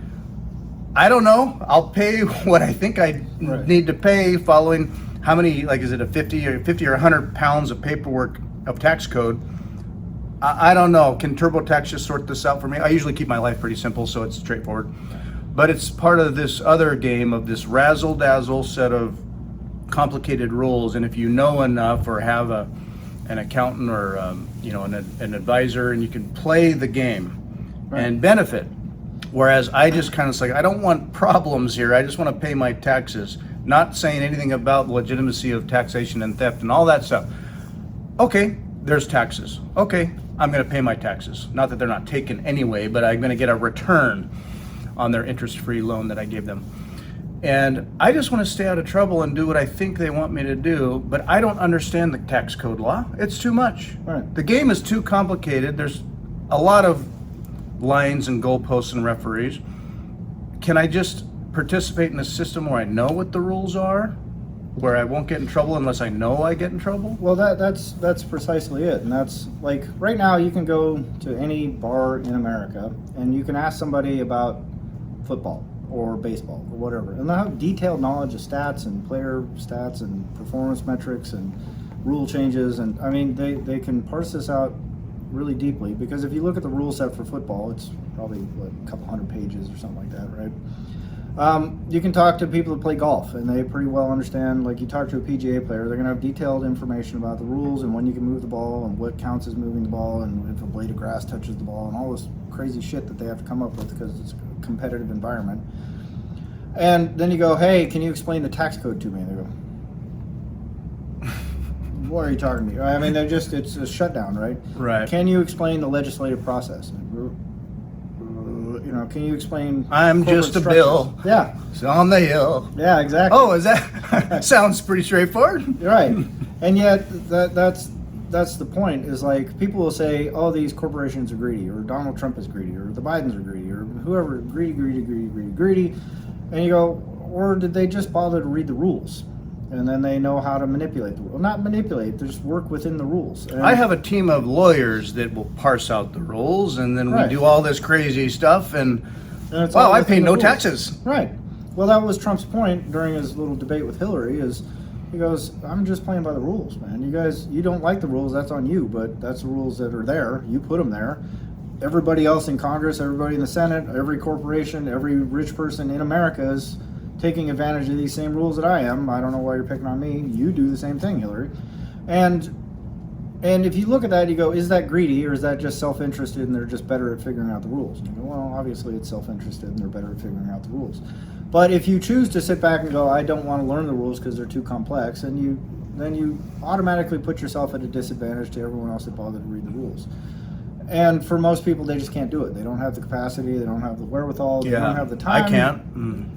I don't know. I'll pay what I think I need to pay, following how many, like, is it a 50 or 100 pounds of paperwork of tax code. I don't know. Can TurboTax just sort this out for me? I usually keep my life pretty simple, so it's straightforward. But it's part of this other game of this razzle-dazzle set of complicated rules. And if you know enough or have an accountant or an advisor, and you can play the game and benefit. Whereas I just kind of like, I don't want problems here. I just want to pay my taxes. Not saying anything about the legitimacy of taxation and theft and all that stuff. Okay, there's taxes. Okay, I'm going to pay my taxes. Not that they're not taken anyway, but I'm going to get a return on their interest-free loan that I gave them. And I just want to stay out of trouble and do what I think they want me to do, but I don't understand the tax code law. It's too much. Right. The game is too complicated. There's a lot of lines and goalposts and referees. Can I just participate in a system where I know what the rules are, where I won't get in trouble unless I know I get in trouble? Well, that's precisely it. And that's like, right now you can go to any bar in America and you can ask somebody about football or baseball or whatever, and they'll have detailed knowledge of stats and player stats and performance metrics and rule changes. And I mean, they can parse this out really deeply, because if you look at the rule set for football, it's probably a couple hundred pages or something like that, right? You can talk to people that play golf, and they pretty well understand. Like, you talk to a PGA player, they're going to have detailed information about the rules and when you can move the ball and what counts as moving the ball and if a blade of grass touches the ball and all this crazy shit that they have to come up with because it's a competitive environment. And then you go, hey, can you explain the tax code to me? And they go, what are you talking to me? I mean, it's a shutdown, right? Right. Can you explain the legislative process? Can you explain? I'm just a bill. Yeah. It's on the hill. Yeah, exactly. Oh, is that? Sounds pretty straightforward. Right. And yet, that's the point, is like, people will say, oh, these corporations are greedy, or Donald Trump is greedy, or the Bidens are greedy, or whoever, greedy. And you go, or did they just bother to read the rules? And then they know how to manipulate the rules. Not manipulate, they just work within the rules. And I have a team of lawyers that will parse out the rules, and then Right. we do all this crazy stuff, and it's wow, all I within pay the no rules. taxes. Right. Well, that was Trump's point during his little debate with Hillary, is he goes, I'm just playing by the rules, man. You guys, you don't like the rules, that's on you, but that's the rules that are there. You put them there. Everybody else in Congress, everybody in the Senate, every corporation, every rich person in America is taking advantage of these same rules that I am. I don't know why you're picking on me. You do the same thing, Hillary. And if you look at that, you go, is that greedy, or is that just self-interested and they're just better at figuring out the rules? And you go, well, obviously it's self-interested and they're better at figuring out the rules. But if you choose to sit back and go, I don't want to learn the rules because they're too complex, then you automatically put yourself at a disadvantage to everyone else that bothered to read the rules. And for most people, they just can't do it. They don't have the capacity, they don't have the wherewithal, they don't have the time. I can't.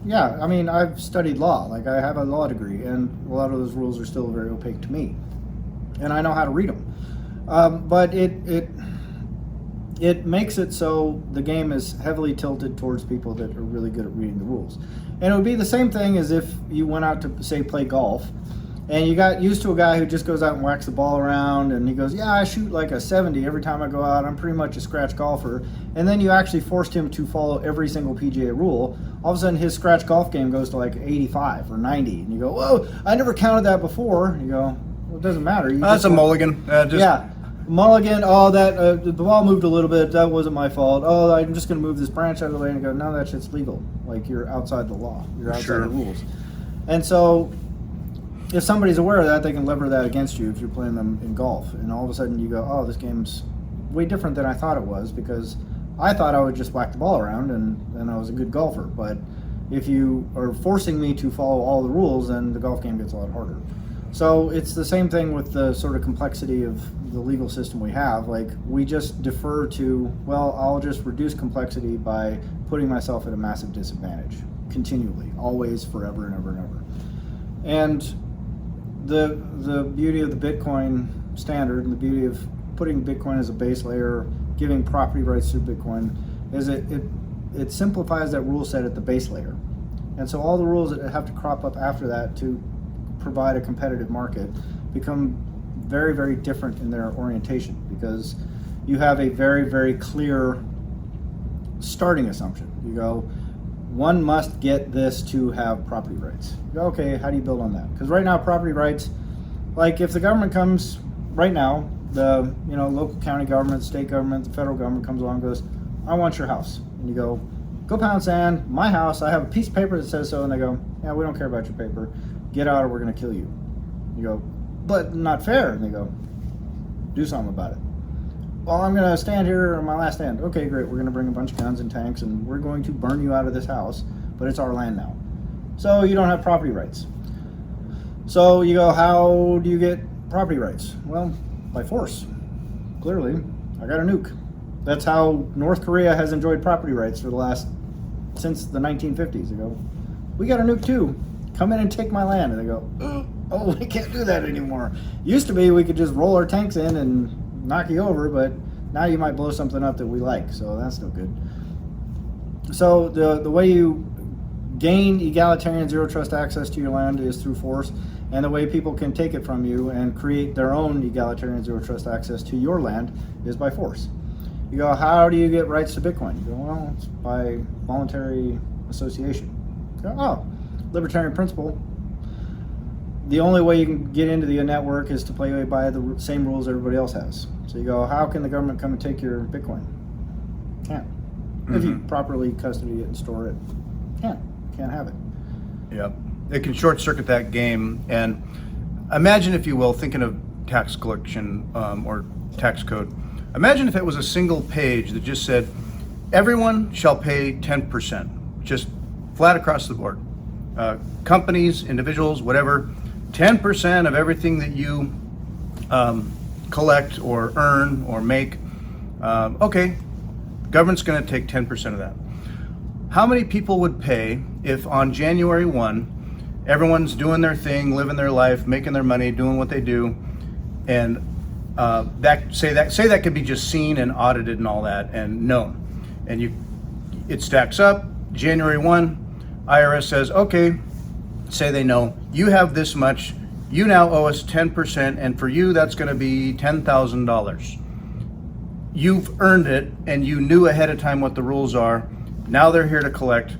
Yeah, I mean, I've studied law. Like, I have a law degree, and a lot of those rules are still very opaque to me. And I know how to read them. But it makes it so the game is heavily tilted towards people that are really good at reading the rules. And it would be the same thing as if you went out to, say, play golf, and you got used to a guy who just goes out and whacks the ball around, and he goes, yeah, I shoot like a 70 every time I go out. I'm pretty much a scratch golfer. And then you actually forced him to follow every single PGA rule. All of a sudden, his scratch golf game goes to like 85 or 90. And you go, whoa, I never counted that before. You go, well, it doesn't matter. That's a mulligan. Yeah. Mulligan, oh, that the ball moved a little bit. That wasn't my fault. Oh, I'm just going to move this branch out of the way, and go, no, that shit's legal. Like, you're outside the law. You're outside the rules. And so, if somebody's aware of that, they can lever that against you if you're playing them in golf. And all of a sudden you go, oh, this game's way different than I thought it was, because I thought I would just whack the ball around and I was a good golfer. But if you are forcing me to follow all the rules, then the golf game gets a lot harder. So it's the same thing with the sort of complexity of the legal system we have. Like, we just defer to, well, I'll just reduce complexity by putting myself at a massive disadvantage continually, always, forever and ever and ever. And the beauty of the Bitcoin standard, and the beauty of putting Bitcoin as a base layer, giving property rights to Bitcoin, is it simplifies that rule set at the base layer. And so all the rules that have to crop up after that to provide a competitive market become very, very different in their orientation, because you have a very, very clear starting assumption. You go, one must get this to have property rights. You go, okay, how do you build on that? Because right now, property rights, like, if the government comes right now the local county government, state government, the federal government comes along and goes, I want your house. And you go pound sand, my house, I have a piece of paper that says so. And they go, yeah, we don't care about your paper. Get out or we're going to kill you. You go, but not fair. And they go, do something about it. Well, I'm going to stand here on my last stand. Okay, great. We're going to bring a bunch of guns and tanks and we're going to burn you out of this house, but it's our land now. So you don't have property rights. So you go, how do you get property rights? Well, by force. Clearly, I got a nuke. That's how North Korea has enjoyed property rights since the 1950s. They go, we got a nuke too. Come in and take my land. And they go, oh, we can't do that anymore. Used to be we could just roll our tanks in and knock you over, but now you might blow something up that we like, so that's no good. So the way you gain egalitarian zero trust access to your land is through force, and the way people can take it from you and create their own egalitarian zero trust access to your land is by force. You go, how do you get rights to Bitcoin? You go, well, it's by voluntary association. You go, oh, libertarian principle. The only way you can get into the network is to play by the same rules everybody else has. So you go, how can the government come and take your Bitcoin? Can't. If you properly custody it and store it, can't have it. Yep. It can short circuit that game. And imagine, if you will, thinking of tax collection or tax code, imagine if it was a single page that just said, everyone shall pay 10%, just flat across the board. Companies, individuals, whatever, 10% of everything that you collect or earn or make. Okay, government's going to take 10% of that. How many people would pay if on January 1, everyone's doing their thing, living their life, making their money, doing what they do, and say that could be just seen and audited and all that and known, and it stacks up. January 1, IRS says, okay, say they know you have this much, you now owe us 10%, and for you that's going to be $10,000. You've earned it and you knew ahead of time what the rules are. Now they're here to collect.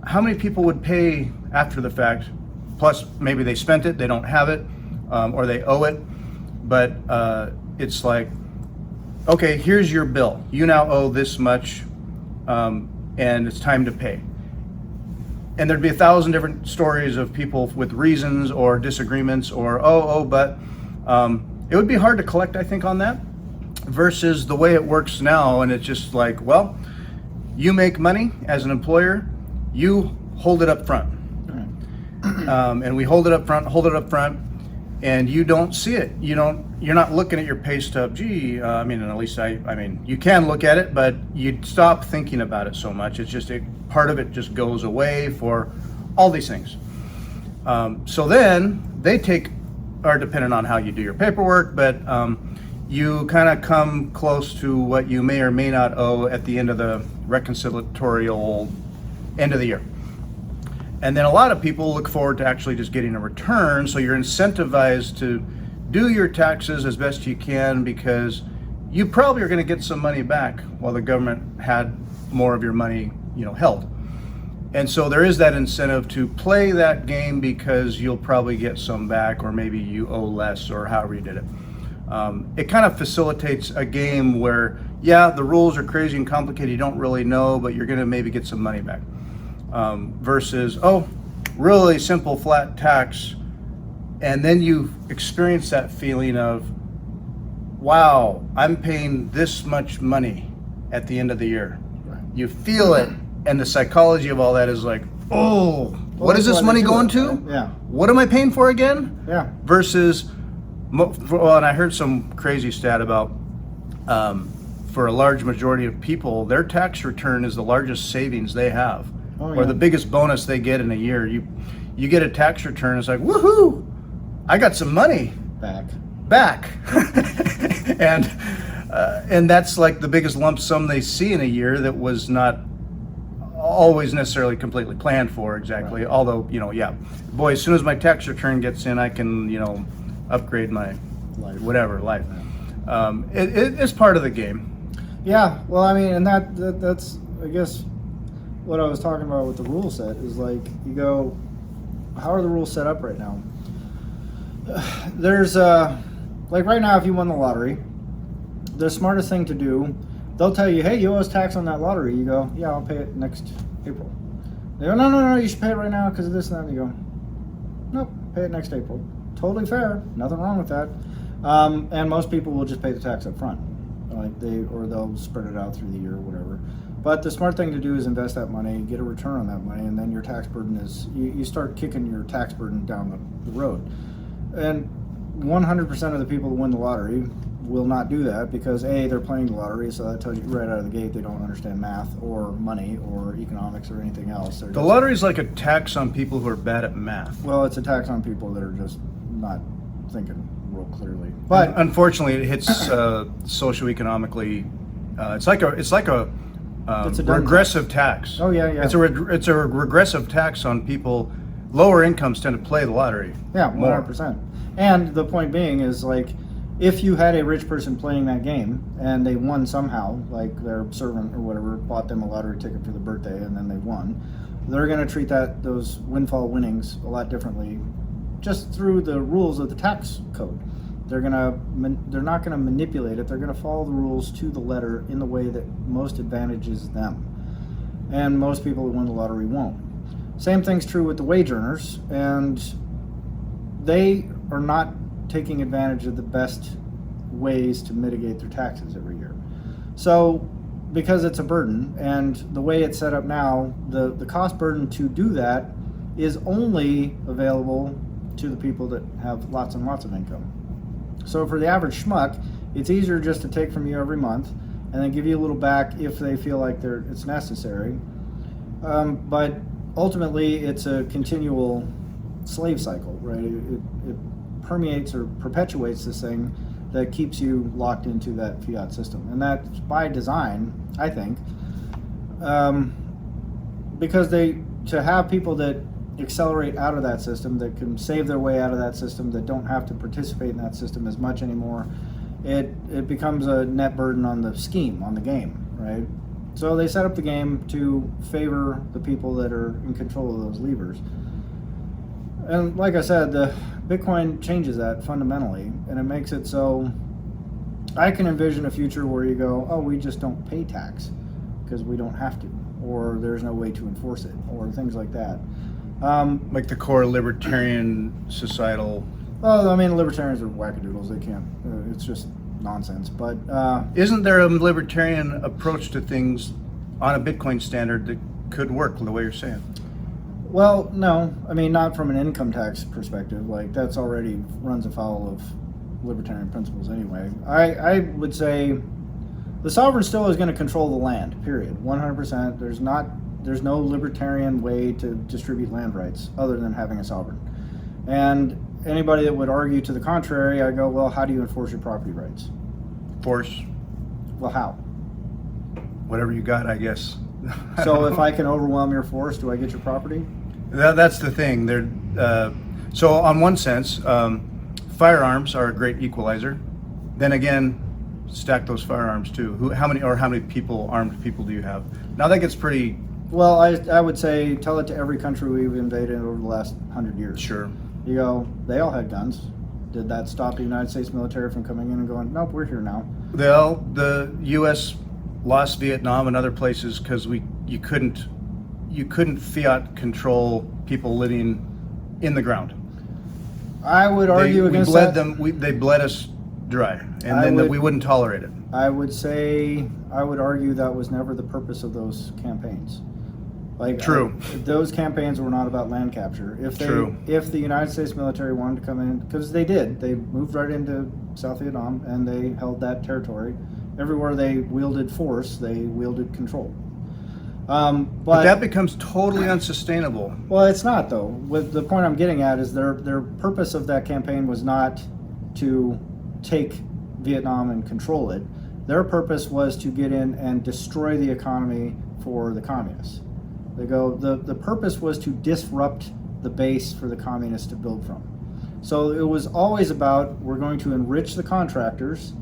How many people would pay after the fact? Plus maybe they spent it, they don't have it, or they owe it, but it's like, okay, here's your bill, you now owe this much, and it's time to pay. And there'd be 1,000 different stories of people with reasons or disagreements or but it would be hard to collect, I think, on that, versus the way it works now. And it's just like, well, you make money as an employer, you hold it up front. And we hold it up front, and you don't see it. You're not looking at your pay stub. Gee, at least you can look at it, but you stop thinking about it so much. It's just part of it just goes away for all these things. So then they are dependent on how you do your paperwork, but you kind of come close to what you may or may not owe at the end of the reconciliatorial end of the year. And then a lot of people look forward to actually just getting a return, so you're incentivized to do your taxes as best you can, because you probably are going to get some money back while the government had more of your money, held. And so there is that incentive to play that game, because you'll probably get some back, or maybe you owe less, or however you did it. It kind of facilitates a game where, the rules are crazy and complicated, you don't really know, but you're going to maybe get some money back. Versus, really simple flat tax, and then you experience that feeling of, wow, I'm paying this much money at the end of the year. Right. You feel it, and the psychology of all that is like, what is this money going to? Yeah. What am I paying for again? Yeah. Versus, and I heard some crazy stat about, for a large majority of people, their tax return is the largest savings they have. Or the biggest bonus they get in a year. You get a tax return, it's like, woohoo, I got some money back. And that's like the biggest lump sum they see in a year that was not always necessarily completely planned for exactly. Right. Although, boy, as soon as my tax return gets in, I can, upgrade my life. It's part of the game. Yeah, well, and that's, I guess, what I was talking about with the rule set is like, you go, how are the rules set up right now? There's like right now, if you won the lottery, the smartest thing to do, they'll tell you, hey, you owe us tax on that lottery. You go, yeah, I'll pay it next April. They go, no, you should pay it right now because of this and that. And you go, nope, pay it next April. Totally fair, nothing wrong with that. And most people will just pay the tax up front, or they'll spread it out through the year or whatever. But the smart thing to do is invest that money, get a return on that money, and then your tax burden is, you start kicking your tax burden down the road. And 100% of the people who win the lottery will not do that because A, they're playing the lottery, so that tells you right out of the gate they don't understand math or money or economics or anything else. The lottery is like a tax on people who are bad at math. Well, it's a tax on people that are just not thinking real clearly. But unfortunately, it hits socioeconomically. It's like a regressive tax. Oh yeah. It's a regressive tax on people. Lower incomes tend to play the lottery. Yeah, 100%. And the point being is, like, if you had a rich person playing that game and they won somehow, like their servant or whatever bought them a lottery ticket for the birthday and then they won, they're going to treat those windfall winnings a lot differently, just through the rules of the tax code. They're not going to manipulate it. They're going to follow the rules to the letter in the way that most advantages them. And most people who win the lottery won't. Same thing's true with the wage earners, and they are not taking advantage of the best ways to mitigate their taxes every year. So because it's a burden, and the way it's set up now, the cost burden to do that is only available to the people that have lots and lots of income. So for the average schmuck, it's easier just to take from you every month and then give you a little back if they feel like it's necessary. But ultimately, it's a continual slave cycle, right? It permeates or perpetuates this thing that keeps you locked into that fiat system. And that's by design, I think, because to have people that accelerate out of that system, that can save their way out of that system, that don't have to participate in that system as much anymore, it becomes a net burden on the scheme, on the game, right? So they set up the game to favor the people that are in control of those levers. And like I said, the Bitcoin changes that fundamentally, and it makes it so I can envision a future where you go, oh, we just don't pay tax because we don't have to, or there's no way to enforce it, or things like that. Like the core libertarian societal. Well, I mean, libertarians are wackadoodles. They can't. It's just nonsense. But isn't there a libertarian approach to things on a Bitcoin standard that could work the way you're saying? Well, no. I mean, not from an income tax perspective. Like, that's already runs afoul of libertarian principles anyway. I would say the sovereign still is going to control the land, period. 100%. There's no libertarian way to distribute land rights other than having a sovereign. And anybody that would argue to the contrary, I go, well, how do you enforce your property rights? Force. Well, how? Whatever you got, I guess. So if I can overwhelm your force, do I get your property? That's the thing. So on one sense, firearms are a great equalizer. Then again, stack those firearms too. How many armed people do you have? Now that gets pretty. Well, I would say tell it to every country we've invaded over the last 100 years. Sure. You go, they all had guns. Did that stop the United States military from coming in and going, nope, we're here now? Well, the U.S. lost Vietnam and other places because you couldn't fiat control people living in the ground. I would argue against that. They bled us dry, and then we wouldn't tolerate it. I would argue that was never the purpose of those campaigns. True. Those campaigns were not about land capture. If the United States military wanted to come in, because they did, they moved right into South Vietnam and they held that territory. Everywhere they wielded force, they wielded control. But that becomes totally unsustainable. Well, it's not though. The point I'm getting at is their purpose of that campaign was not to take Vietnam and control it. Their purpose was to get in and destroy the economy for the communists. The purpose was to disrupt the base for the communists to build from. So it was always about, we're going to enrich the contractors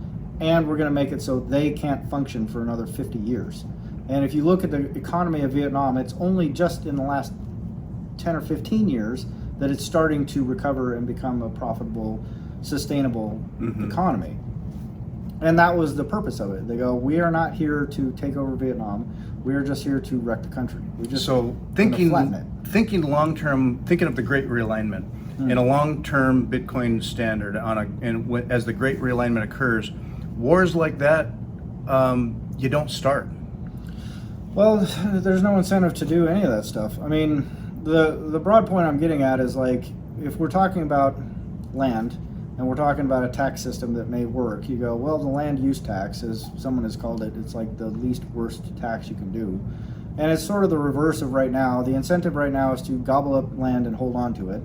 and we're going to make it so they can't function for another 50 years. And if you look at the economy of Vietnam, it's only just in the last 10 or 15 years that it's starting to recover and become a profitable sustainable economy. And that was the purpose of it. They go, we are not here to take over Vietnam. We are just here to wreck the country. We just flatten it. Thinking long term, thinking of the Great Realignment in a long-term Bitcoin standard as the Great Realignment occurs, wars like that you don't start. Well, there's no incentive to do any of that stuff. I mean, the broad point I'm getting at is like, if we're talking about land and we're talking about a tax system that may work, you go, well, the land use tax, as someone has called it, it's like the least worst tax you can do. And it's sort of the reverse of right now. The incentive right now is to gobble up land and hold on to it.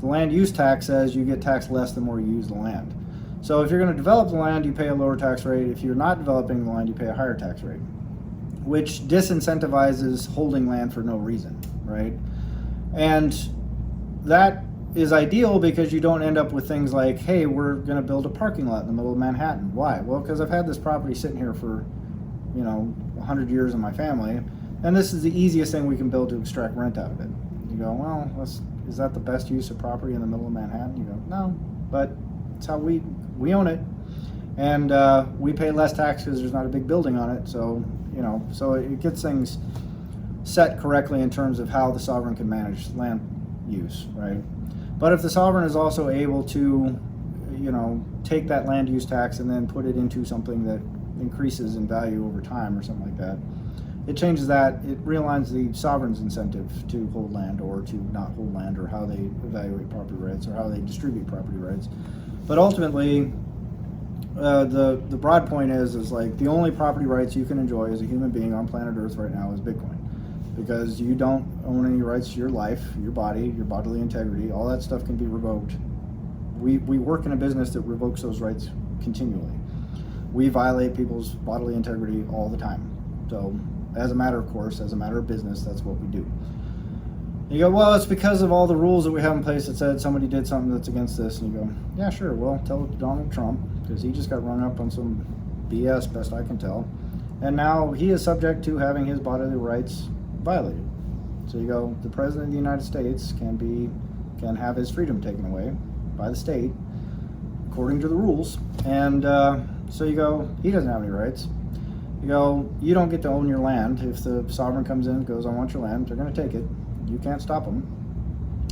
The land use tax says you get taxed less the more you use the land. So if you're going to develop the land, you pay a lower tax rate. If you're not developing the land, you pay a higher tax rate, which disincentivizes holding land for no reason, right? And that is ideal because you don't end up with things like, hey, we're going to build a parking lot in the middle of Manhattan. Why? Well, because I've had this property sitting here for, 100 years in my family, and this is the easiest thing we can build to extract rent out of it. You go, well, is that the best use of property in the middle of Manhattan? You go, no, but it's how we own it, and we pay less tax because there's not a big building on it. So so it gets things set correctly in terms of how the sovereign can manage land use, right? But if the sovereign is also able to, take that land use tax and then put it into something that increases in value over time or something like that, it changes that. It realigns the sovereign's incentive to hold land or to not hold land, or how they evaluate property rights or how they distribute property rights. But ultimately, the broad point is like the only property rights you can enjoy as a human being on planet Earth right now is Bitcoin, because you don't own any rights to your life, your body, your bodily integrity. All that stuff can be revoked. We work in a business that revokes those rights continually. We violate people's bodily integrity all the time. So as a matter of course, as a matter of business, that's what we do. You go, well, it's because of all the rules that we have in place that said somebody did something that's against this. And you go, yeah, sure, well, tell Donald Trump, because he just got rung up on some BS, best I can tell. And now he is subject to having his bodily rights violated. So you go, the President of the United States can have his freedom taken away by the state, according to the rules. And so you go, he doesn't have any rights. You go, you don't get to own your land. If the sovereign comes in and goes, I want your land, they're going to take it. You can't stop them.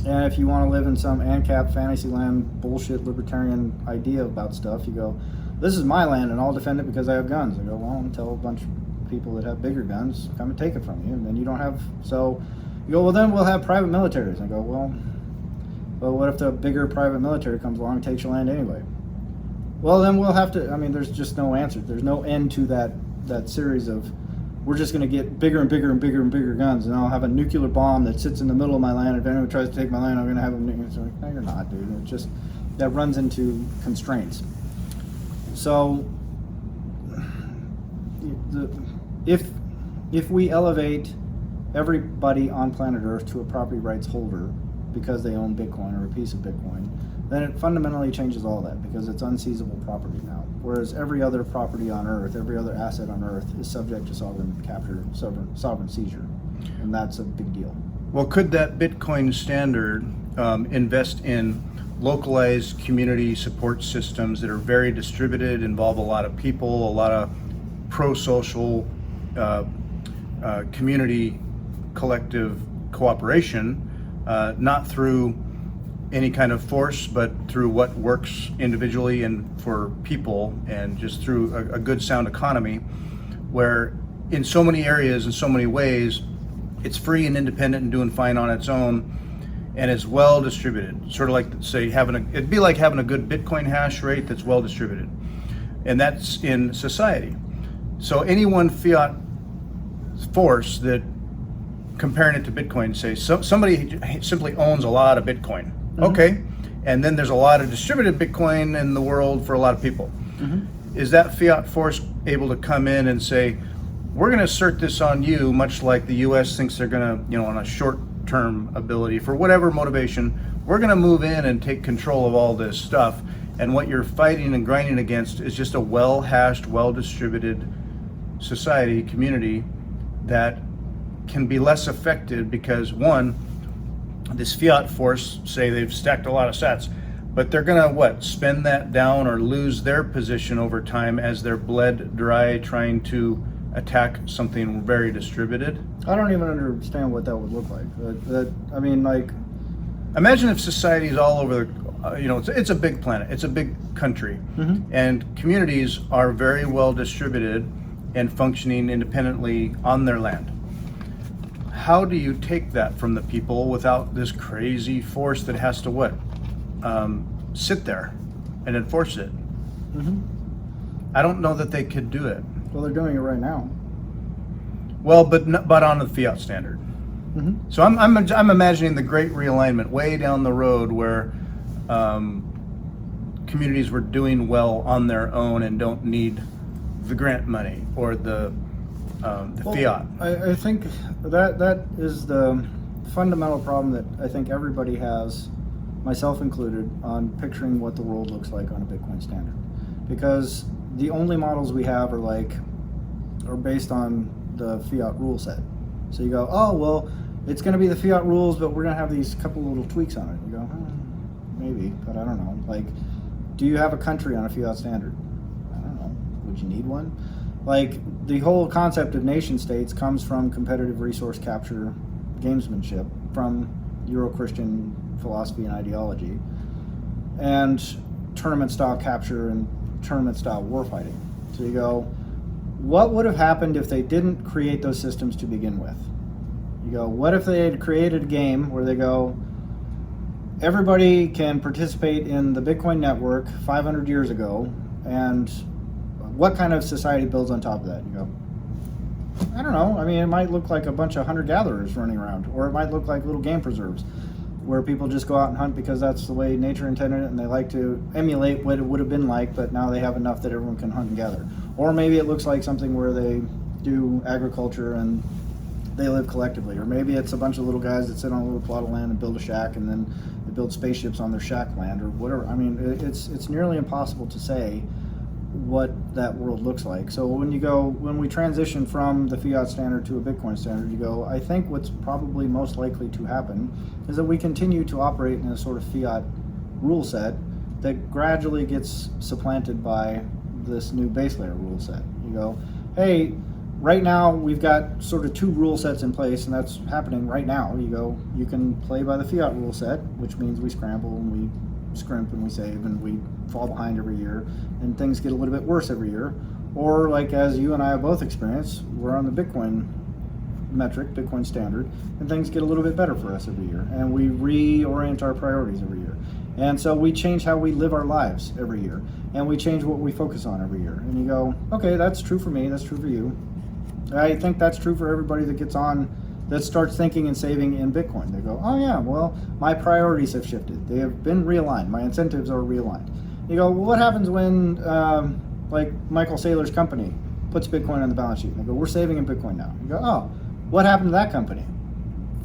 And if you want to live in some ANCAP fantasyland bullshit libertarian idea about stuff, you go, this is my land and I'll defend it because I have guns. I go, well, tell a bunch of people that have bigger guns, come and take it from you, and then you don't have. So you go, well, then we'll have private militaries. I go, well, what if the bigger private military comes along and takes your land anyway? Well, then we'll have to. I mean, there's just no answer. There's no end to that series of, we're just going to get bigger and bigger and bigger and bigger guns, and I'll have a nuclear bomb that sits in the middle of my land. If anyone tries to take my land, I'm going to have a nuclear. So, no, you're not, dude. It's just that runs into constraints. So if we elevate everybody on planet Earth to a property rights holder because they own Bitcoin or a piece of Bitcoin, then it fundamentally changes all that, because it's unseizable property now. Whereas every other property on Earth, every other asset on Earth is subject to sovereign capture, sovereign seizure, and that's a big deal. Well, could that Bitcoin standard invest in localized community support systems that are very distributed, involve a lot of people, a lot of pro-social community collective cooperation, not through any kind of force, but through what works individually and for people, and just through a good sound economy, where in so many areas, in so many ways, it's free and independent and doing fine on its own, and is well distributed. Sort of like, say, it'd be like having a good Bitcoin hash rate that's well distributed, and that's in society. So any one fiat force that, comparing it to Bitcoin, say somebody simply owns a lot of Bitcoin. Okay, and then there's a lot of distributed Bitcoin in the world for a lot of people. Is that fiat force able to come in and say, we're going to assert this on you, much like the U.S. thinks they're going to, on a short-term ability, for whatever motivation, we're going to move in and take control of all this stuff, and what you're fighting and grinding against is just a well-hashed, well-distributed society, community, that can be less affected because, one, this fiat force, say they've stacked a lot of sats, But they're gonna what? Spend that down or lose their position over time as they're bled dry trying to attack something very distributed. I don't even understand what that would look like. I mean, like, imagine if society is all over the, it's a big planet, it's a big country, and communities are very well distributed and functioning independently on their land. How do you take that from the people without this crazy force that has to what? Sit there and enforce it? I don't know that they could do it. well, they're doing it right now. Well, but on the fiat standard. So I'm imagining the Great Realignment way down the road where communities were doing well on their own and don't need the grant money or the fiat. I think that is the fundamental problem that I think everybody has, myself included, on picturing what the world looks like on a Bitcoin standard. Because the only models we have are based on the fiat rule set. So you go, oh, well, it's going to be the fiat rules, but we're going to have these couple little tweaks on it. You go, maybe, but I don't know. Like, do you have a country on a fiat standard? I don't know. Would you need one? Like, the whole concept of nation states comes from competitive resource capture gamesmanship, from Euro-Christian philosophy and ideology, and tournament-style capture and tournament-style warfighting. So you go, what would have happened if they didn't create those systems to begin with? You go, what if they had created a game where they go, everybody can participate in the Bitcoin network 500 years ago, and what kind of society builds on top of that? You go, I don't know. I mean, it might look like a bunch of hunter-gatherers running around, or it might look like little game preserves where people just go out and hunt because that's the way nature intended it, and they like to emulate what it would have been like, but now they have enough that everyone can hunt and gather. Or maybe it looks like something where they do agriculture and they live collectively. Or maybe it's a bunch of little guys that sit on a little plot of land and build a shack, and then they build spaceships on their shack land, or whatever. I mean, it's nearly impossible to say what that world looks like. So when we transition from the fiat standard to a Bitcoin standard, you go, I think what's probably most likely to happen is that we continue to operate in a sort of fiat rule set that gradually gets supplanted by this new base layer rule set. You go, hey, right now we've got sort of two rule sets in place, and that's happening right now. You go, you can play by the fiat rule set, which means we scramble and we scrimp and we save and we fall behind every year and things get a little bit worse every year. Or like as you and I have both experienced, we're on the Bitcoin metric, Bitcoin standard, and things get a little bit better for us every year, and we reorient our priorities every year. And so we change how we live our lives every year, and we change what we focus on every year. And you go, okay, that's true for me, that's true for you. I think that's true for everybody that gets on, that starts thinking and saving in Bitcoin. They go, oh yeah, well, my priorities have shifted. They have been realigned. My incentives are realigned. You go, well, what happens when, like Michael Saylor's company puts Bitcoin on the balance sheet? And they go, we're saving in Bitcoin now. You go, oh, what happened to that company?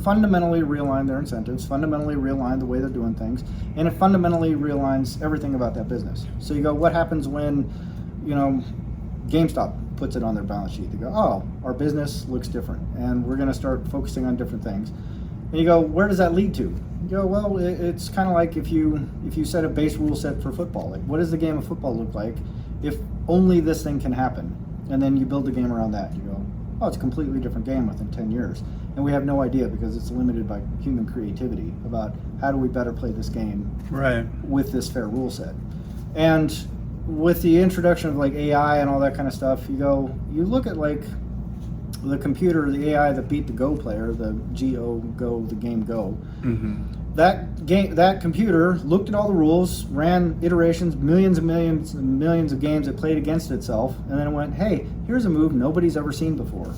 Fundamentally realign their incentives, fundamentally realign the way they're doing things, and it fundamentally realigns everything about that business. So you go, what happens when, GameStop puts it on their balance sheet? They go, oh, our business looks different, and we're going to start focusing on different things. And you go, where does that lead to? You go, well, it's kind of like if you set a base rule set for football. Like, what does the game of football look like if only this thing can happen? And then you build the game around that. You go, oh, it's a completely different game within 10 years. And we have no idea because it's limited by human creativity about how do we better play this game with this fair rule set. And with the introduction of like AI and all that kind of stuff, you look at like the computer, the AI that beat the Go player, the Go, the game Go. That computer looked at all the rules, ran iterations, millions and millions and millions of games it played against itself, and then it went, hey, here's a move nobody's ever seen before.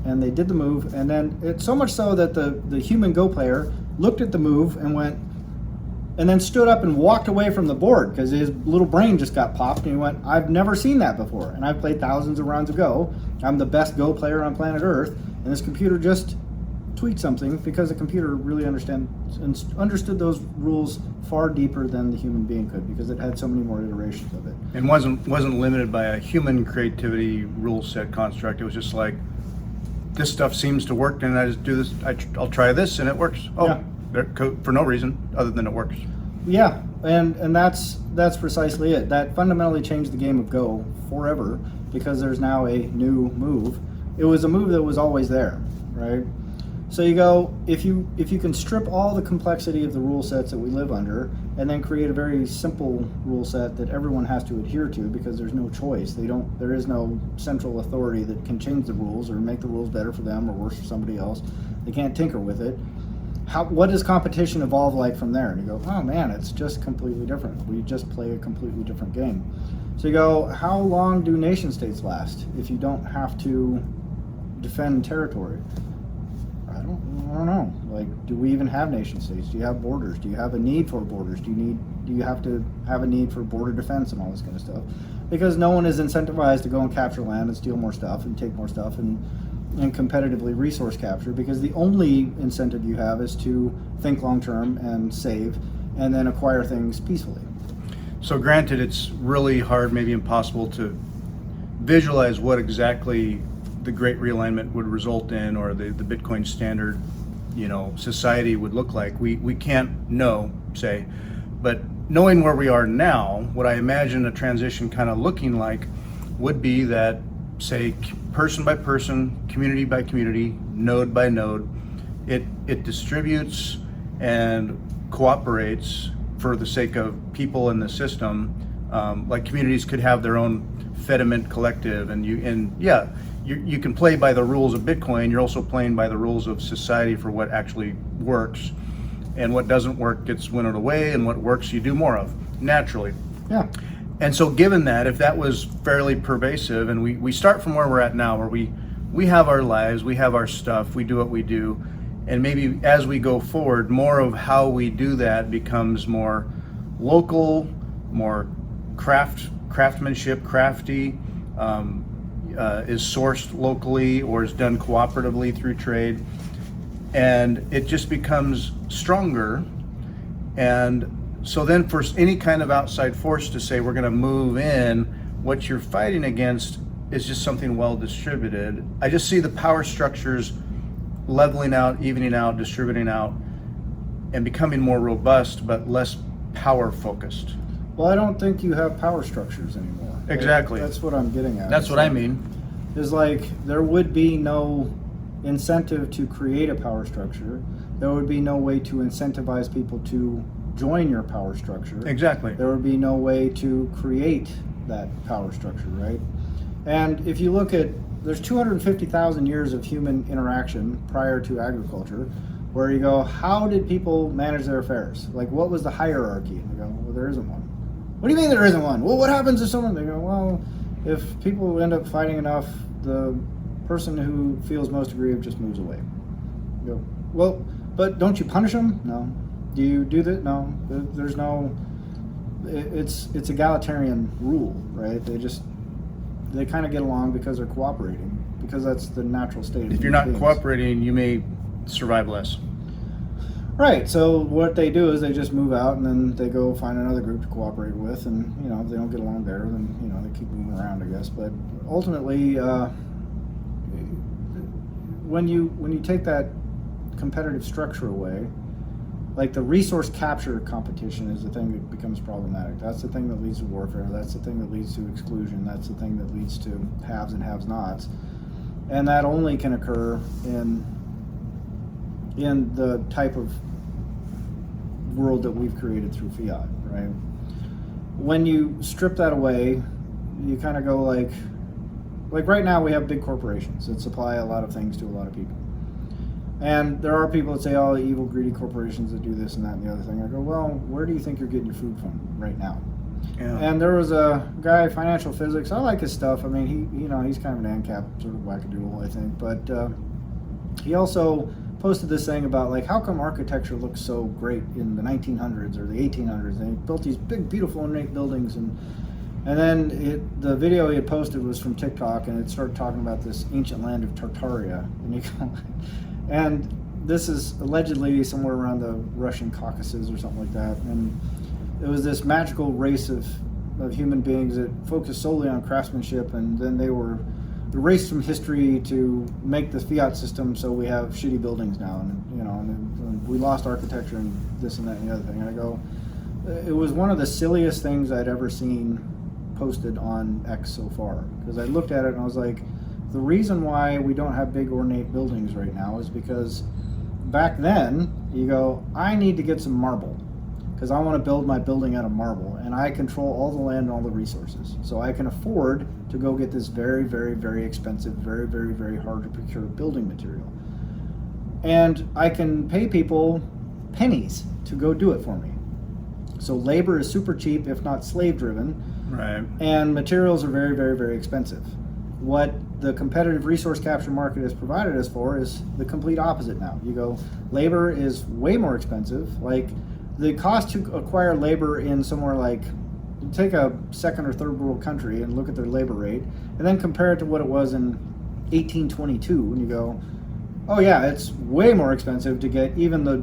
And they did the move, and then it's so much so that the human Go player looked at the move and went, and then stood up and walked away from the board because his little brain just got popped, and he went, I've never seen that before, and I've played thousands of rounds of Go. I'm the best Go player on planet Earth, and this computer just tweaked something because the computer really understood those rules far deeper than the human being could because it had so many more iterations of it. And wasn't limited by a human creativity rule set construct. It was just like, this stuff seems to work, and I just do this. I'll try this, and it works. Oh, yeah. For no reason other than it works. Yeah, and that's precisely it. That fundamentally changed the game of Go forever, because there's now a new move. It was a move that was always there, right? So you go, if you can strip all the complexity of the rule sets that we live under, and then create a very simple rule set that everyone has to adhere to, because there's no choice. There is no central authority that can change the rules or make the rules better for them or worse for somebody else. They can't tinker with it. What does competition evolve like from there? And you go, oh man, it's just completely different. We just play a completely different game. So you go, how long do nation states last if you don't have to defend territory? I don't know. Like, do we even have nation states? Do you have borders? Do you have a need for borders? Do you have to have a need for border defense and all this kind of stuff? Because no one is incentivized to go and capture land and steal more stuff and take more stuff and competitively resource capture, because the only incentive you have is to think long term and save and then acquire things peacefully. So granted, it's really hard, maybe impossible, to visualize what exactly the Great Realignment would result in, or the Bitcoin standard, society would look like. We can't know, say, but knowing where we are now, what I imagine a transition kind of looking like would be that, say, person by person, community by community, node by node, it distributes and cooperates for the sake of people in the system. Like communities could have their own Fediment collective, and you can play by the rules of Bitcoin. You're also playing by the rules of society for what actually works, and what doesn't work gets winnowed away, and what works you do more of naturally. Yeah. And so given that, if that was fairly pervasive, and we start from where we're at now, where we have our lives, we have our stuff, we do what we do, and maybe as we go forward, more of how we do that becomes more local, more craftsmanship, crafty, is sourced locally or is done cooperatively through trade, and it just becomes stronger. And so then for any kind of outside force to say we're going to move in, what you're fighting against is just something well distributed. I just see the power structures leveling out, evening out, distributing out, and becoming more robust but less power focused. Well, I don't think you have power structures anymore. Exactly. That's what I'm getting at. That's what I mean. Is like there would be no incentive to create a power structure. There would be no way to incentivize people to join your power structure. Exactly. There would be no way to create that power structure, right? And if you look at, there's 250,000 years of human interaction prior to agriculture, where you go, how did people manage their affairs? Like, what was the hierarchy? And you go, well, there isn't one. What do you mean there isn't one? Well, what happens if someone, they go, well, if people end up fighting enough, the person who feels most aggrieved just moves away. You go, well, but don't you punish them? No. Do you do that? No. There's no, it's egalitarian rule, right? They kind of get along because they're cooperating, because that's the natural state of If you're not human beings. cooperating, you may survive less. Right. So what they do is they just move out, and then they go find another group to cooperate with, and if they don't get along there, then they keep moving around, I guess. But ultimately, when you take that competitive structure away, like the resource capture competition is the thing that becomes problematic. That's the thing that leads to warfare. That's the thing that leads to exclusion. That's the thing that leads to haves and have-nots. And that only can occur in the type of world that we've created through fiat, right? When you strip that away, you kind of go like right now we have big corporations that supply a lot of things to a lot of people. And there are people that say, oh, evil, greedy corporations that do this and that and the other thing. I go, well, where do you think you're getting your food from right now? Yeah. And there was a guy, financial physics. I like his stuff. I mean, he's kind of an ANCAP sort of wackadoodle, I think. But he also posted this thing about like, how come architecture looks so great in the 1900s or the 1800s? And he built these big, beautiful, ornate buildings, and then the video he had posted was from TikTok, and it started talking about this ancient land of Tartaria, and this is allegedly somewhere around the Russian Caucasus or something like that, and it was this magical race of human beings that focused solely on craftsmanship, and then they were erased from history to make the fiat system, so we have shitty buildings now, and we lost architecture and this and that and the other thing. And I go, it was one of the silliest things I'd ever seen posted on X so far, because I looked at it and I was like, the reason why we don't have big ornate buildings right now is because back then you go, I need to get some marble because I want to build my building out of marble, and I control all the land and all the resources, so I can afford to go get this very, very, very expensive, very, very, very hard to procure building material, and I can pay people pennies to go do it for me. So labor is super cheap, if not slave driven. Right. And materials are very, very, very expensive. What the competitive resource capture market has provided us for is the complete opposite now. You go, labor is way more expensive. Like, the cost to acquire labor in somewhere like, take a second or third world country and look at their labor rate, and then compare it to what it was in 1822, and you go, oh yeah, it's way more expensive to get even the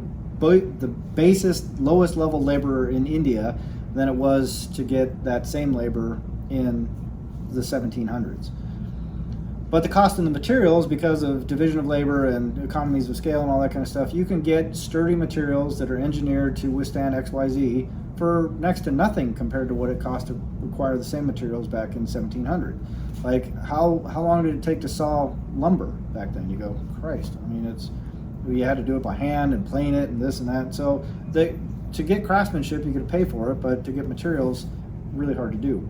basest, lowest level laborer in India than it was to get that same labor in the 1700s. But the cost in the materials, because of division of labor and economies of scale and all that kind of stuff, you can get sturdy materials that are engineered to withstand XYZ for next to nothing compared to what it cost to acquire the same materials back in 1700. Like, how long did it take to saw lumber back then? You go, Christ, I mean, you had to do it by hand and plane it and this and that. So to get craftsmanship, you could pay for it, but to get materials, really hard to do.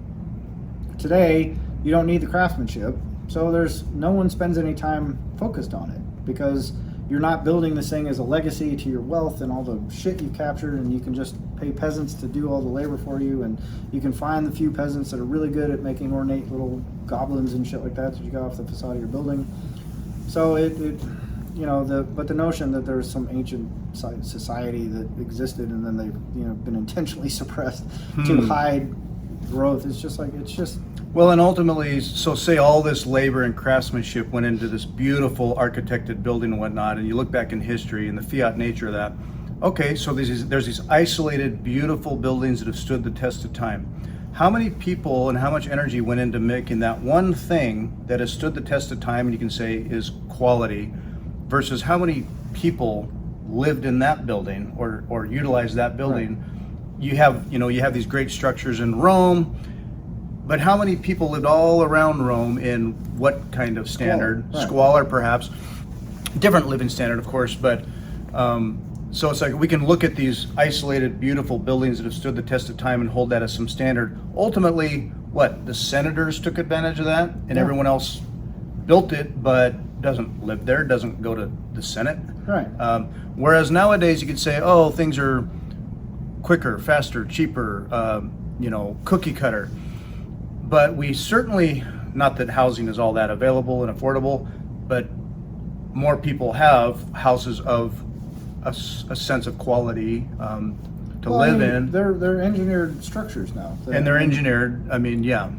Today, you don't need the craftsmanship, so no one spends any time focused on it, because you're not building this thing as a legacy to your wealth and all the shit you've captured, and you can just pay peasants to do all the labor for you, and you can find the few peasants that are really good at making ornate little goblins and shit like that you got off the facade of your building. So but the notion that there's some ancient society that existed and then they've been intentionally suppressed to hide growth, it's just. Well, and ultimately, so say all this labor and craftsmanship went into this beautiful architected building and whatnot, and you look back in history and the fiat nature of that. Okay, so there's these isolated, beautiful buildings that have stood the test of time. How many people and how much energy went into making that one thing that has stood the test of time and you can say is quality, versus how many people lived in that building or utilized that building? Right. You have these great structures in Rome, but how many people lived all around Rome in what kind of standard? Right. Squalor, perhaps. Different living standard, of course, but so it's like we can look at these isolated, beautiful buildings that have stood the test of time and hold that as some standard. Ultimately, the senators took advantage of that, and everyone else built it, but doesn't live there, doesn't go to the Senate. Right. Whereas nowadays you could say, oh, things are quicker, faster, cheaper, cookie cutter. But we certainly, not that housing is all that available and affordable, but more people have houses of a sense of quality to live in. They're engineered structures now. And they're engineered, yeah.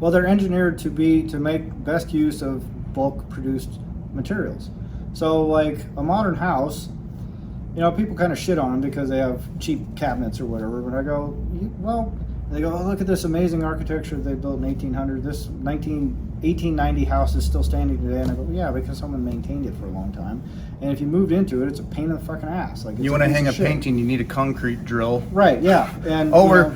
Well, they're engineered to make best use of bulk produced materials. So like a modern house, people kind of shit on them because they have cheap cabinets or whatever, but I go, they go, oh, look at this amazing architecture they built in 1800. This 1890 house is still standing today. And I go, yeah, because someone maintained it for a long time. And if you moved into it, it's a pain in the fucking ass. Like, you want to hang a painting, you need a concrete drill. Right, yeah. And we're